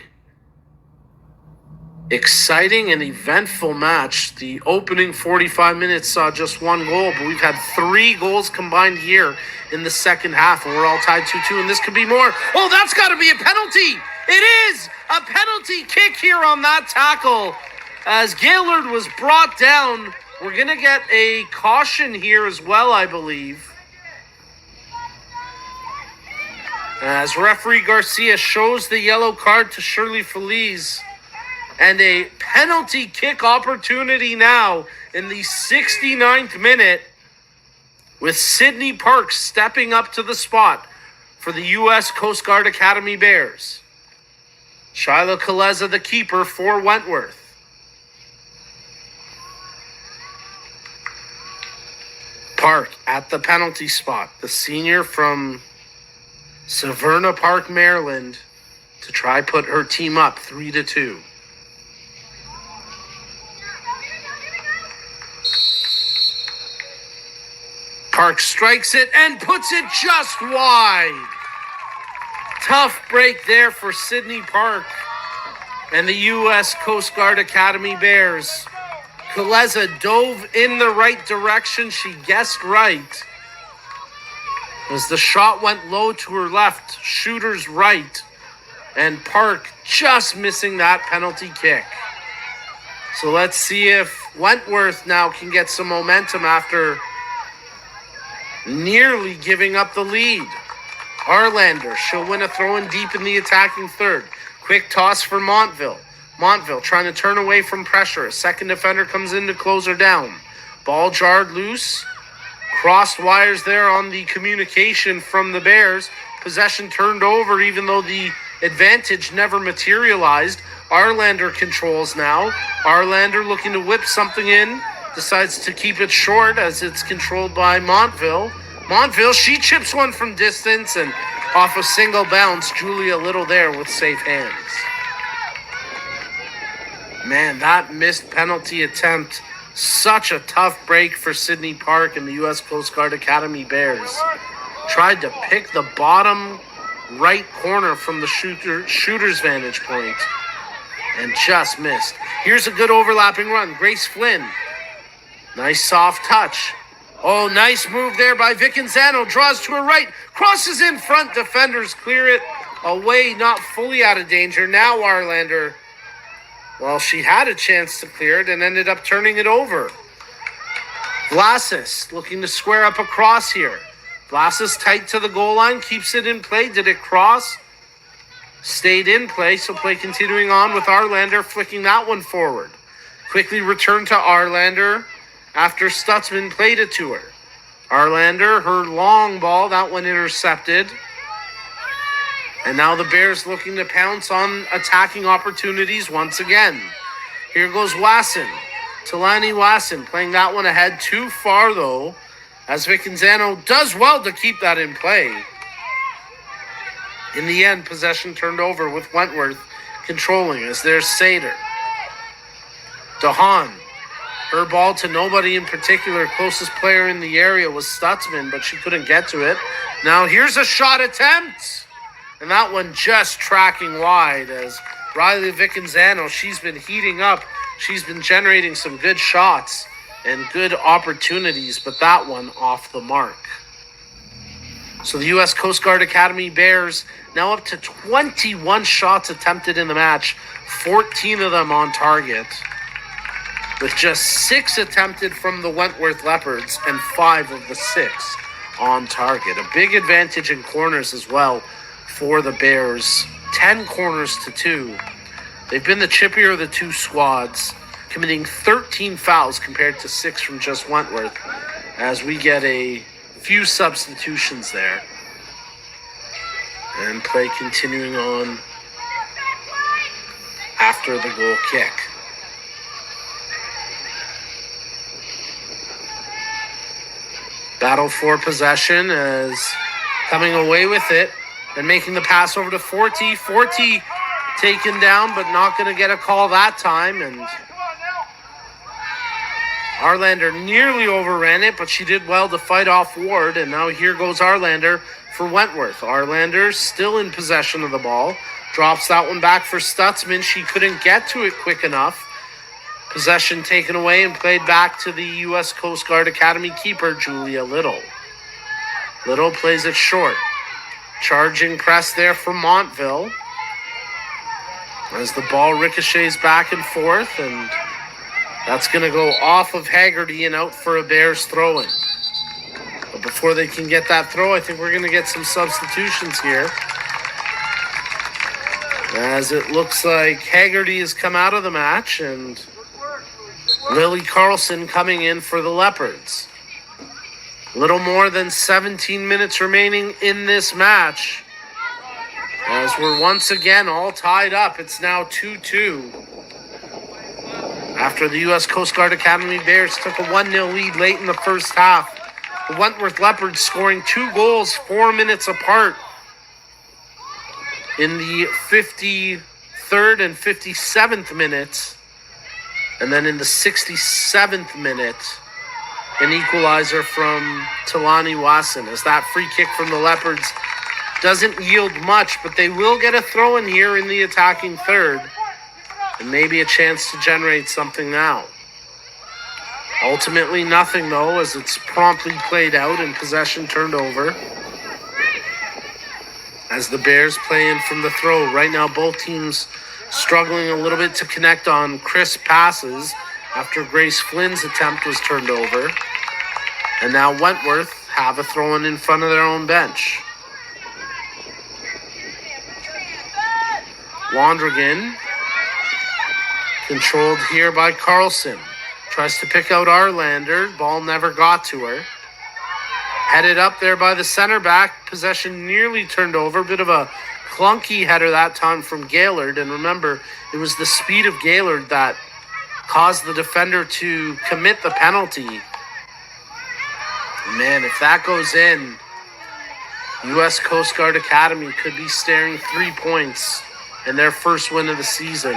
exciting and eventful match. The opening 45 minutes saw just one goal, but we've had 3 goals combined here in the second half, and we're all tied 2-2, and this could be more. Oh, that's got to be a penalty! It is a penalty kick here on that tackle, as Gaylord was brought down. We're going to get a caution here as well, I believe, as referee Garcia shows the yellow card to Shirley Feliz. And a penalty kick opportunity now in the 69th minute, with Sydney Parks stepping up to the spot for the U.S. Coast Guard Academy Bears. Shyla Kaleza, the keeper for Wentworth. Park at the penalty spot, the senior from Severna Park, Maryland, to try put her team up 3-2. Park strikes it and puts it just wide. Tough break there for Sydney Park and the U.S. Coast Guard Academy Bears. Kaleza dove in the right direction. She guessed right, as the shot went low to her left, shooter's right, and Park just missing that penalty kick. So let's see if Wentworth now can get some momentum after nearly giving up the lead. Arlander, she'll win a throw-in deep in the attacking third. Quick toss for Montville. Montville trying to turn away from pressure. A second defender comes in to close her down. Ball jarred loose. Crossed wires there on the communication from the Bears. Possession turned over, even though the advantage never materialized. Arlander controls now. Arlander looking to whip something in. Decides to keep it short as it's controlled by Montville. Montville, she chips one from distance and off a single bounce. Julia Little there with safe hands. Man, that missed penalty attempt. Such a tough break for Sydney Park and the U.S. Coast Guard Academy Bears. Tried to pick the bottom right corner from the shooter's vantage point and just missed. Here's a good overlapping run. Grace Flynn. Nice soft touch. Oh, nice move there by Vicanzano. Draws to her right. Crosses in front. Defenders clear it away. Not fully out of danger. Now Arlander, well, she had a chance to clear it and ended up turning it over. Vlasis looking to square up across here. Vlasis tight to the goal line. Keeps it in play. Did it cross? Stayed in play. So play continuing on with Arlander flicking that one forward. Quickly returned to Arlander after Stutzman played it to her. Arlander, her long ball, that one intercepted. And now the Bears looking to pounce on attacking opportunities once again. Here goes Wasson. Talani Wasson playing that one ahead. Too far, though, as Vicanzano does well to keep that in play. In the end, possession turned over with Wentworth controlling as there's Sater. DeHaan. Her ball to nobody in particular. Closest player in the area was Stutzman, but she couldn't get to it. Now here's a shot attempt. And that one just tracking wide as Riley Vicanzano, she's been heating up. She's been generating some good shots and good opportunities, but that one off the mark. So the U.S. Coast Guard Academy Bears now up to 21 shots attempted in the match, 14 of them on target, with just 6 attempted from the Wentworth Leopards and 5 of the 6 on target. A big advantage in corners as well for the Bears. 10 corners to 2. They've been the chippier of the two squads, committing 13 fouls compared to 6 from just Wentworth, as we get a few substitutions there. And play continuing on after the goal kick. Battle for possession as coming away with it and making the pass over to Forte. Forte taken down, but not going to get a call that time. And Arlander nearly overran it, but she did well to fight off Ward. And now here goes Arlander for Wentworth. Arlander still in possession of the ball. Drops that one back for Stutzman. She couldn't get to it quick enough. Possession taken away and played back to the U.S. Coast Guard Academy keeper, Julia Little. Little plays it short. Charging press there for Montville as the ball ricochets back and forth, and that's going to go off of Haggerty and out for a Bears throw-in. But before they can get that throw, I think we're going to get some substitutions here, as it looks like Haggerty has come out of the match and Lily Carlson coming in for the Leopards. Little more than 17 minutes remaining in this match, as we're once again all tied up. It's now 2-2. After the U.S. Coast Guard Academy Bears took a 1-0 lead late in the first half, the Wentworth Leopards scoring 2 goals 4 minutes apart in the 53rd and 57th minutes. And then in the 67th minute, an equalizer from Talani Wasson, as that free kick from the Leopards doesn't yield much, but they will get a throw in here in the attacking third, and maybe a chance to generate something now. Ultimately nothing, though, as it's promptly played out and possession turned over. As the Bears play in from the throw. Right now both teams struggling a little bit to connect on crisp passes after Grace Flynn's attempt was turned over. And now Wentworth have a throw-in in front of their own bench. Wandrigan, controlled here by Carlson. Tries to pick out Arlander. Ball never got to her. Headed up there by the center back. Possession nearly turned over. Bit of a Clunky header that time from Gaylord. And remember, it was the speed of Gaylord that caused the defender to commit the penalty. Man, if that goes in, U.S. Coast Guard Academy could be staring 3 points in their first win of the season.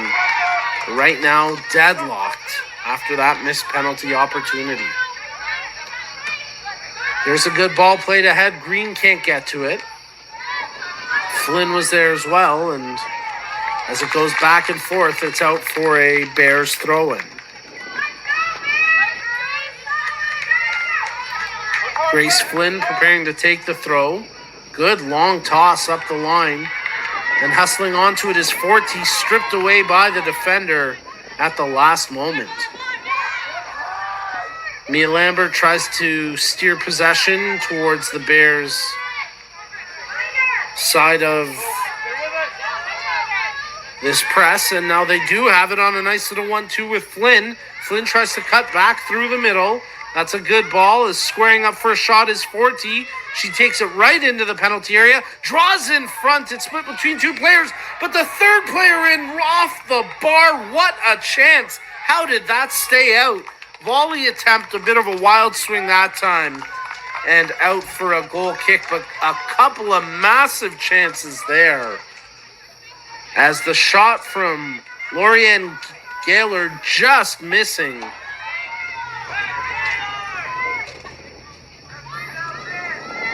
Right now, deadlocked after that missed penalty opportunity. Here's a good ball played ahead. Green can't get to it. Flynn was there as well, and as it goes back and forth, it's out for a Bears throw-in. Grace Flynn preparing to take the throw. Good long toss up the line. And hustling onto it is Forte, stripped away by the defender at the last moment. Mia Lambert tries to steer possession towards the Bears' side of this press, and now they do have it on a nice little 1-2 with Flynn. Flynn tries to cut back through the middle. That's a good ball. Is squaring up for a shot is Forte. She takes it right into the penalty area. Draws in front. It's split between two players, but the third player in off the bar. What a chance. How did that stay out? Volley attempt, a bit of a wild swing that time, and out for a goal kick, but a couple of massive chances there. As the shot from Lorianne Gaylord just missing.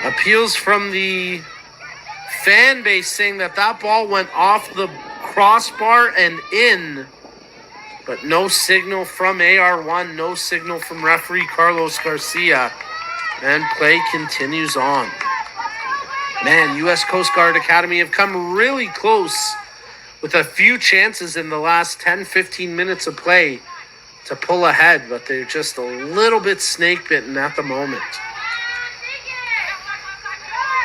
Appeals from the fan base saying that ball went off the crossbar and in, but no signal from AR1, no signal from referee Carlos Garcia, and play continues on. Man, U.S. Coast Guard Academy have come really close with a few chances in the last 10-15 minutes of play to pull ahead, but they're just a little bit snake-bitten at the moment.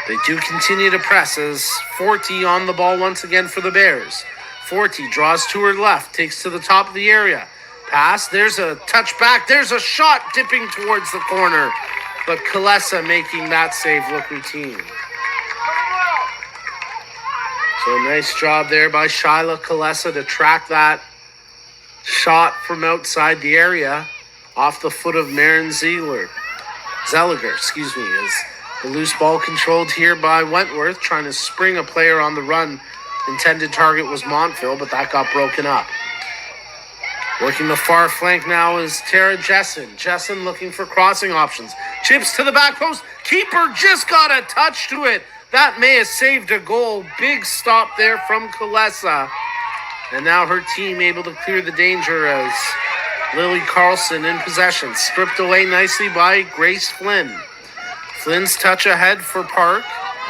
They do continue to press as Forte on the ball once again for the Bears. Forte draws to her left, takes to the top of the area. Pass, there's a touch back, there's a shot dipping towards the corner, but Kalesa making that save look routine. So nice job there by Shyla Kalesa to track that shot from outside the area off the foot of Maren Zelliger, as the loose ball controlled here by Wentworth, trying to spring a player on the run. Intended target was Montville, but that got broken up. Working the far flank now is Tara Jessen. Jessen looking for crossing options. Chips to the back post. Keeper just got a touch to it. That may have saved a goal. Big stop there from Kalesa. And now her team able to clear the danger as Lily Carlson in possession. Stripped away nicely by Grace Flynn. Flynn's touch ahead for Park,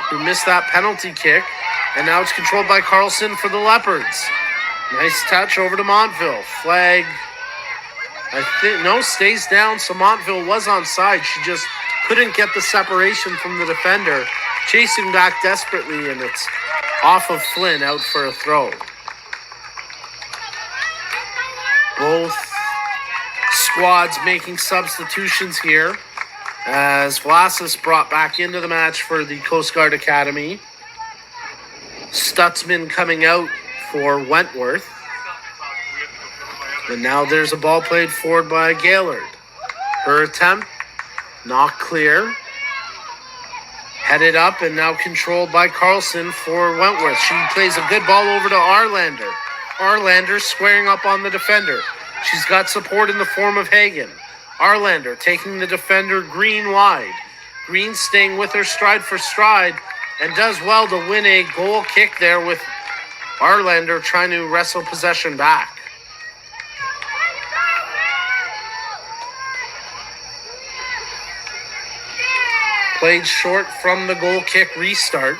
who missed that penalty kick. And now it's controlled by Carlson for the Leopards. Nice touch over to Montville. Flag, stays down. So Montville was onside. She just couldn't get the separation from the defender. Chasing back desperately, and it's off of Flynn, out for a throw. Both squads making substitutions here, as Vlasis brought back into the match for the Coast Guard Academy. Stutzman coming out for Wentworth. And now there's a ball played forward by Gaylord. Her attempt, not clear. Headed up and now controlled by Carlson for Wentworth. She plays a good ball over to Arlander. Arlander squaring up on the defender. She's got support in the form of Hagen. Arlander taking the defender Green wide. Green staying with her stride for stride and does well to win a goal kick there with Arlander trying to wrestle possession back. Played short from the goal kick restart.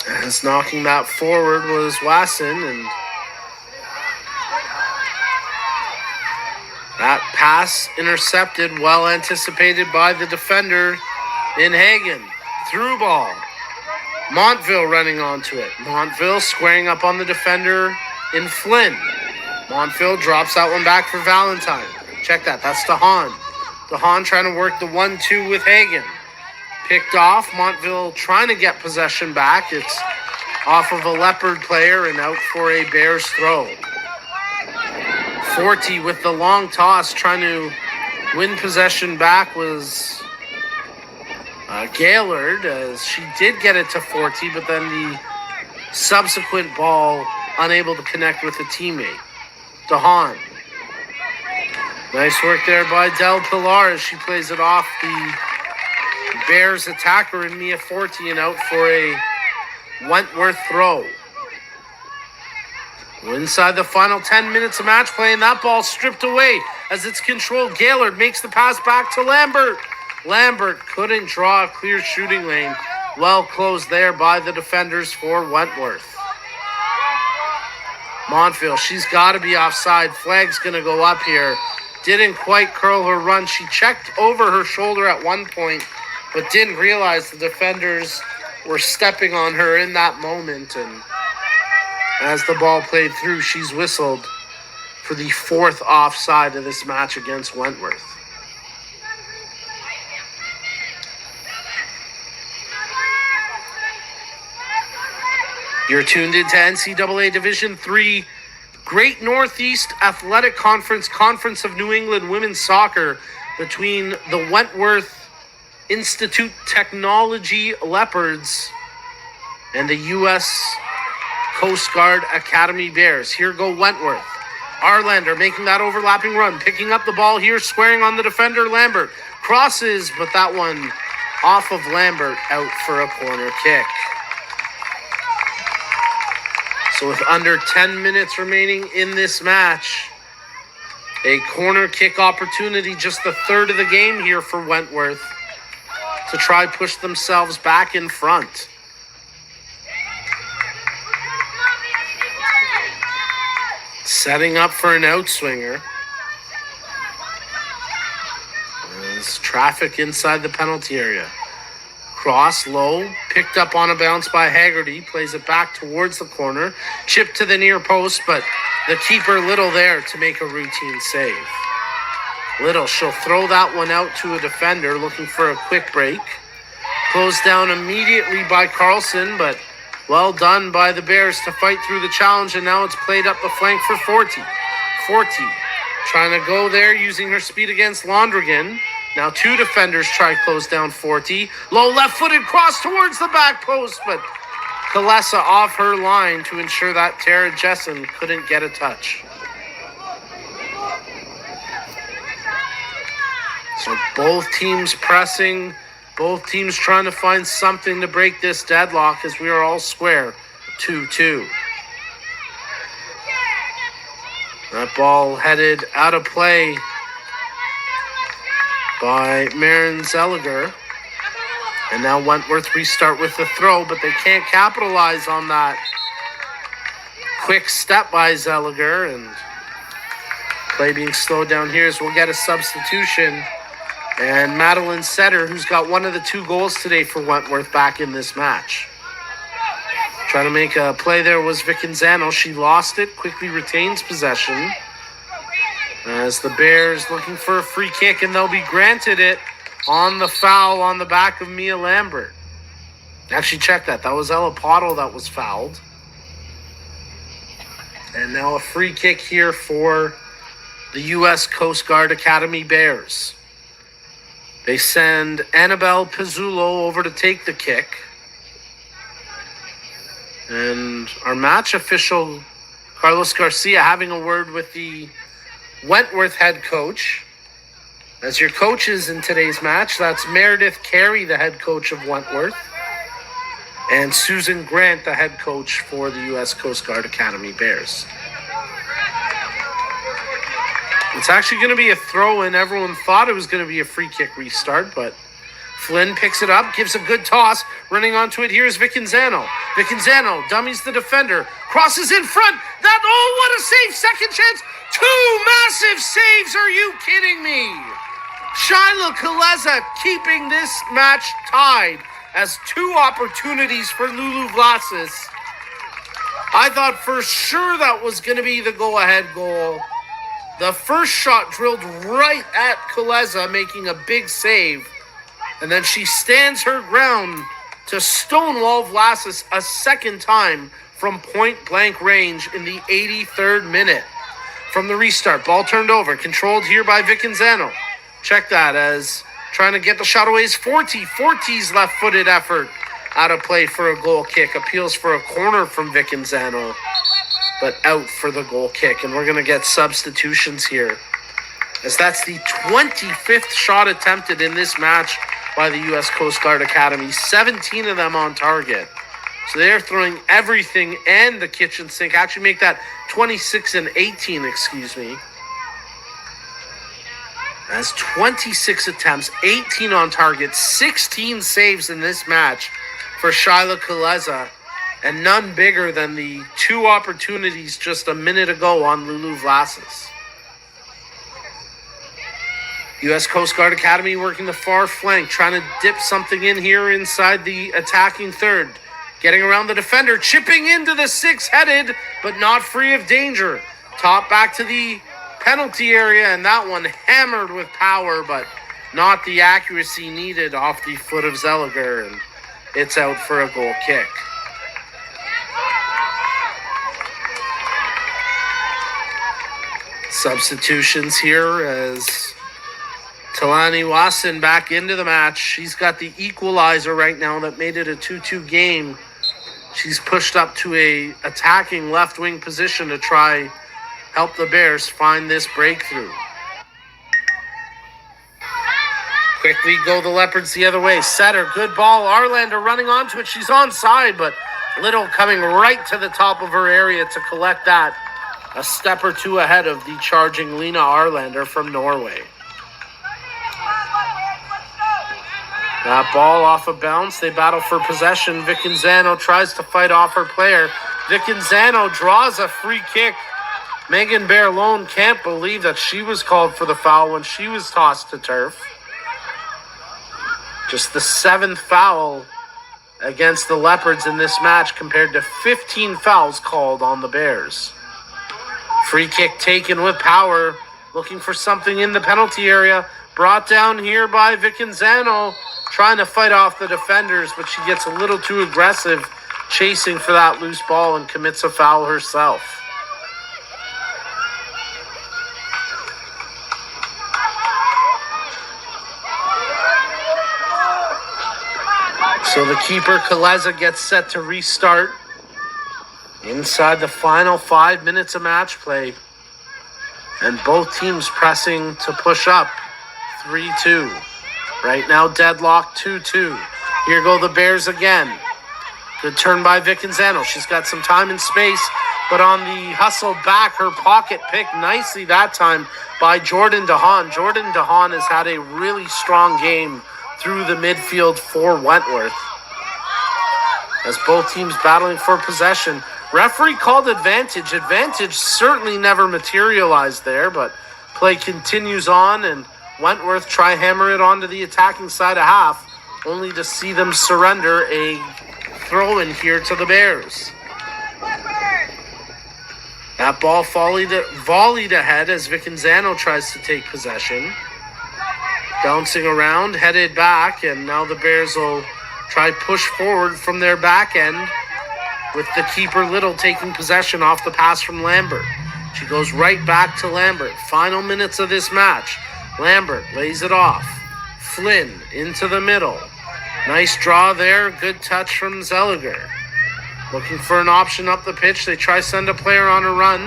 As knocking that forward was Wasson, and that pass intercepted, well anticipated by the defender in Hagen. Through ball. Montville running onto it. Montville squaring up on the defender in Flynn. Montville drops that one back for Valentine. Check that. That's DeHaan. DeHaan trying to work the 1-2 with Hagen. Picked off. Montville trying to get possession back. It's off of a Leopard player and out for a Bears throw. Forty with the long toss trying to win possession back was Gaylord, as she did get it to Forty, but then the subsequent ball unable to connect with a teammate. DeHaan. Nice work there by Del Pilar as she plays it off the Bears attacker in Mia Forti and out for a Wentworth throw. Inside the final 10 minutes of match play, and that ball stripped away as it's controlled. Gaylord makes the pass back to Lambert. Lambert couldn't draw a clear shooting lane. Well closed there by the defenders for Wentworth. Montville, she's got to be offside. Flag's going to go up here. Didn't quite curl her run. She checked over her shoulder at one point, but didn't realize the defenders were stepping on her in that moment. And as the ball played through, she's whistled for the fourth offside of this match against Wentworth. You're tuned into NCAA Division III Great Northeast Athletic Conference, Conference of New England Women's Soccer between the Wentworth Institute Technology Leopards and the U.S. Coast Guard Academy Bears. Here go Wentworth. Arlander making that overlapping run, picking up the ball here, squaring on the defender Lambert. Crosses, but that one off of Lambert, out for a corner kick. So with under 10 minutes remaining in this match, a corner kick opportunity, just the third of the game here for Wentworth to try push themselves back in front. Setting up for an outswinger. There's traffic inside the penalty area. Cross low, picked up on a bounce by Haggerty, plays it back towards the corner, chipped to the near post, but the keeper Little there to make a routine save. Little, she'll throw that one out to a defender looking for a quick break. Closed down immediately by Carlson, but well done by the Bears to fight through the challenge, and now it's played up the flank for Forty. Forty trying to go there using her speed against Londrigan. Now two defenders try close down Forty. Low left-footed cross towards the back post, but Kalesa off her line to ensure that Tara Jessen couldn't get a touch. So both teams pressing, both teams trying to find something to break this deadlock as we are all square, 2-2. That ball headed out of play by Maren Zelliger. And now Wentworth restart with the throw, but they can't capitalize on that quick step by Zelliger. And play being slowed down here as we'll get a substitution. And Madeline Setter, who's got one of the two goals today for Wentworth, back in this match. Trying to make a play there was Vicanzano. She lost it, quickly retains possession. As the Bears looking for a free kick, and they'll be granted it on the foul on the back of Mia Lambert. Actually, check that. That was Ella Pottle that was fouled. And now a free kick here for the U.S. Coast Guard Academy Bears. They send Annabelle Pizzullo over to take the kick. And our match official, Carlos Garcia, having a word with the Wentworth head coach. As your coaches in today's match, that's Meredith Carey, the head coach of Wentworth, and Susan Grant, the head coach for the U.S. Coast Guard Academy Bears. It's actually going to be a throw-in. Everyone thought it was going to be a free kick restart, but Flynn picks it up, gives a good toss. Running onto it, here's Vicanzano. Vicanzano dummies the defender, crosses in front. What a save! Second chance. Two massive saves. Are you kidding me? Shyla Kaleza keeping this match tied as two opportunities for Lulu Vlasis. I thought for sure that was going to be the go-ahead goal. The first shot drilled right at Kaleza, making a big save. And then she stands her ground to stonewall Vlasic a second time from point-blank range in the 83rd minute. From the restart, ball turned over, controlled here by Vicenzo. Check that as trying to get the shot away is Forte's left-footed effort out of play for a goal kick. Appeals for a corner from Vicenzo, but out for the goal kick. And we're going to get substitutions here, as that's the 25th shot attempted in this match by the U.S. Coast Guard Academy, 17 of them on target. So they're throwing everything and the kitchen sink. Actually make that 26 and 18, excuse me. That's 26 attempts, 18 on target, 16 saves in this match for Shyla Kaleza, and none bigger than the 2 opportunities just a minute ago on Lulu Vlasic. U.S. Coast Guard Academy working the far flank, trying to dip something in here inside the attacking third. Getting around the defender, chipping into the 6-headed, but not free of danger. Top back to the penalty area, and that one hammered with power, but not the accuracy needed off the foot of Zeliger, and it's out for a goal kick. Substitutions here as Talani Wasson back into the match. She's got the equalizer right now that made it a 2-2 game. She's pushed up to a attacking left wing position to try help the Bears find this breakthrough. Quickly go the Leopards the other way. Setter, good ball. Arlander running onto it. She's onside, but Little coming right to the top of her area to collect that. A step or two ahead of the charging Lena Arlander from Norway. That ball off a bounce. They battle for possession. Vicenzo tries to fight off her player. Vicenzo draws a free kick. Megan Berlone can't believe that she was called for the foul when she was tossed to turf. Just the 7th foul against the Leopards in this match compared to 15 fouls called on the Bears. Free kick taken with power. Looking for something in the penalty area. Brought down here by Vicenzo. Trying to fight off the defenders, but she gets a little too aggressive chasing for that loose ball and commits a foul herself. So the keeper, Kaleza, gets set to restart inside the final 5 minutes of match play. And both teams pressing to push up 3-2. Right now, deadlock 2-2. Here go the Bears again. Good turn by Vicenzo. She's got some time and space, but on the hustle back, her pocket picked nicely that time by Jordan DeHaan. Jordan DeHaan has had a really strong game through the midfield for Wentworth, as both teams battling for possession. Referee called advantage. Advantage certainly never materialized there, but play continues on, and Wentworth try hammer it onto the attacking side of half, only to see them surrender a throw-in here to the Bears. That ball volleyed ahead as Vicenzo tries to take possession. Bouncing around, headed back, and now the Bears will try push forward from their back end with the keeper Little taking possession off the pass from Lambert. She goes right back to Lambert. Final minutes of this match. Lambert lays it off. Flynn into the middle. Nice draw there. Good touch from Zeliger. Looking for an option up the pitch. They try send a player on a run,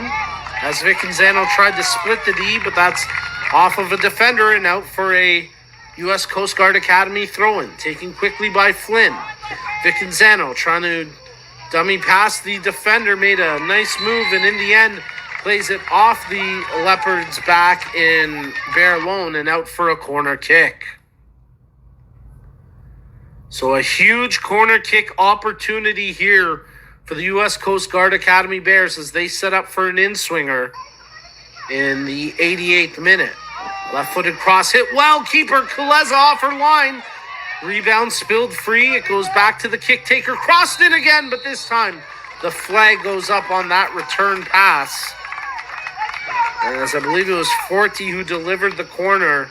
as Vicenzo tried to split the D, but that's off of a defender and out for a U.S. Coast Guard Academy throw-in. Taken quickly by Flynn. Vicenzo trying to dummy past the defender. Made a nice move, and in the end, plays it off the Leopards' back in Berlone and out for a corner kick. So a huge corner kick opportunity here for the U.S. Coast Guard Academy Bears as they set up for an in-swinger in the 88th minute. Left-footed cross hit well. Keeper Kaleza off her line. Rebound spilled free. It goes back to the kick taker. Crossed in again, but this time the flag goes up on that return pass. And as I believe it was Forte who delivered the corner.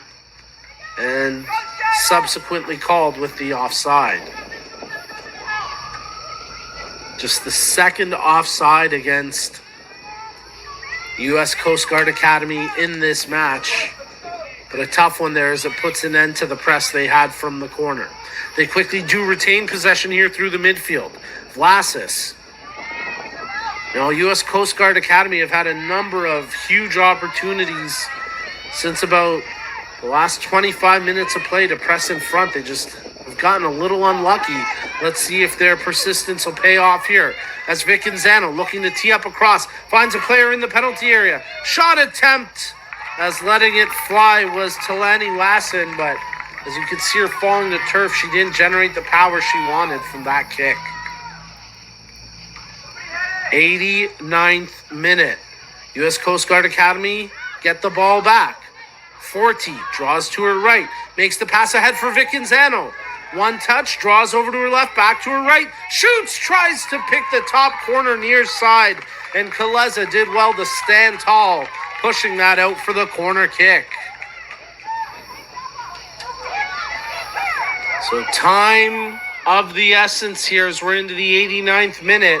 And subsequently called with the offside. Just the second offside against U.S. Coast Guard Academy in this match. But a tough one there as it puts an end to the press they had from the corner. They quickly do retain possession here through the midfield. Vlasis. Now, U.S. Coast Guard Academy have had a number of huge opportunities since about the last 25 minutes of play to press in front. They just have gotten a little unlucky. Let's see if their persistence will pay off here. As Vicanzano looking to tee up a cross, finds a player in the penalty area. Shot attempt, as letting it fly was Talani Lassen, but as you can see her falling to turf, she didn't generate the power she wanted from that kick. 89th minute. U.S. Coast Guard Academy get the ball back. Forti draws to her right, makes the pass ahead for Vicanzano. One touch, draws over to her left, back to her right, shoots, tries to pick the top corner near side, and Kaleza did well to stand tall, pushing that out for the corner kick. So time of the essence here as we're into the 89th minute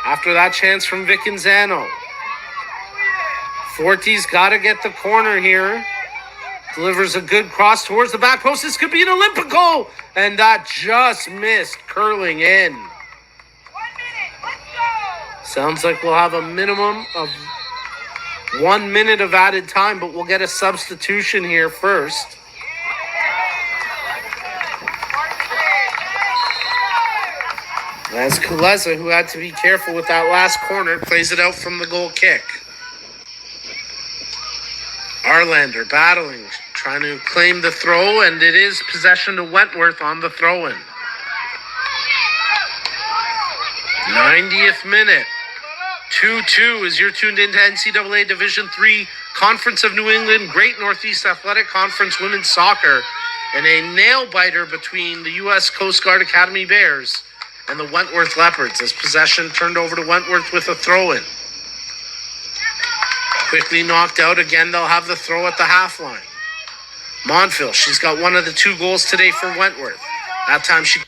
after that chance from Vicanzano. Forti's got to get the corner here. Delivers a good cross towards the back post. This could be an Olympico. And that just missed, curling in. 1 minute, let's go. Sounds like we'll have a minimum of 1 minute of added time, but we'll get a substitution here first. As Kaleza, who had to be careful with that last corner, plays it out from the goal kick. Arlander battling, trying to claim the throw, and it is possession to Wentworth on the throw-in. 90th minute. 2-2 as you're tuned into NCAA Division III Conference of New England Great Northeast Athletic Conference Women's Soccer, and a nail-biter between the U.S. Coast Guard Academy Bears and the Wentworth Leopards as possession turned over to Wentworth with a throw-in. Quickly knocked out. Again, they'll have the throw at the half line. Montville, she's got one of the 2 goals today for Wentworth. That time she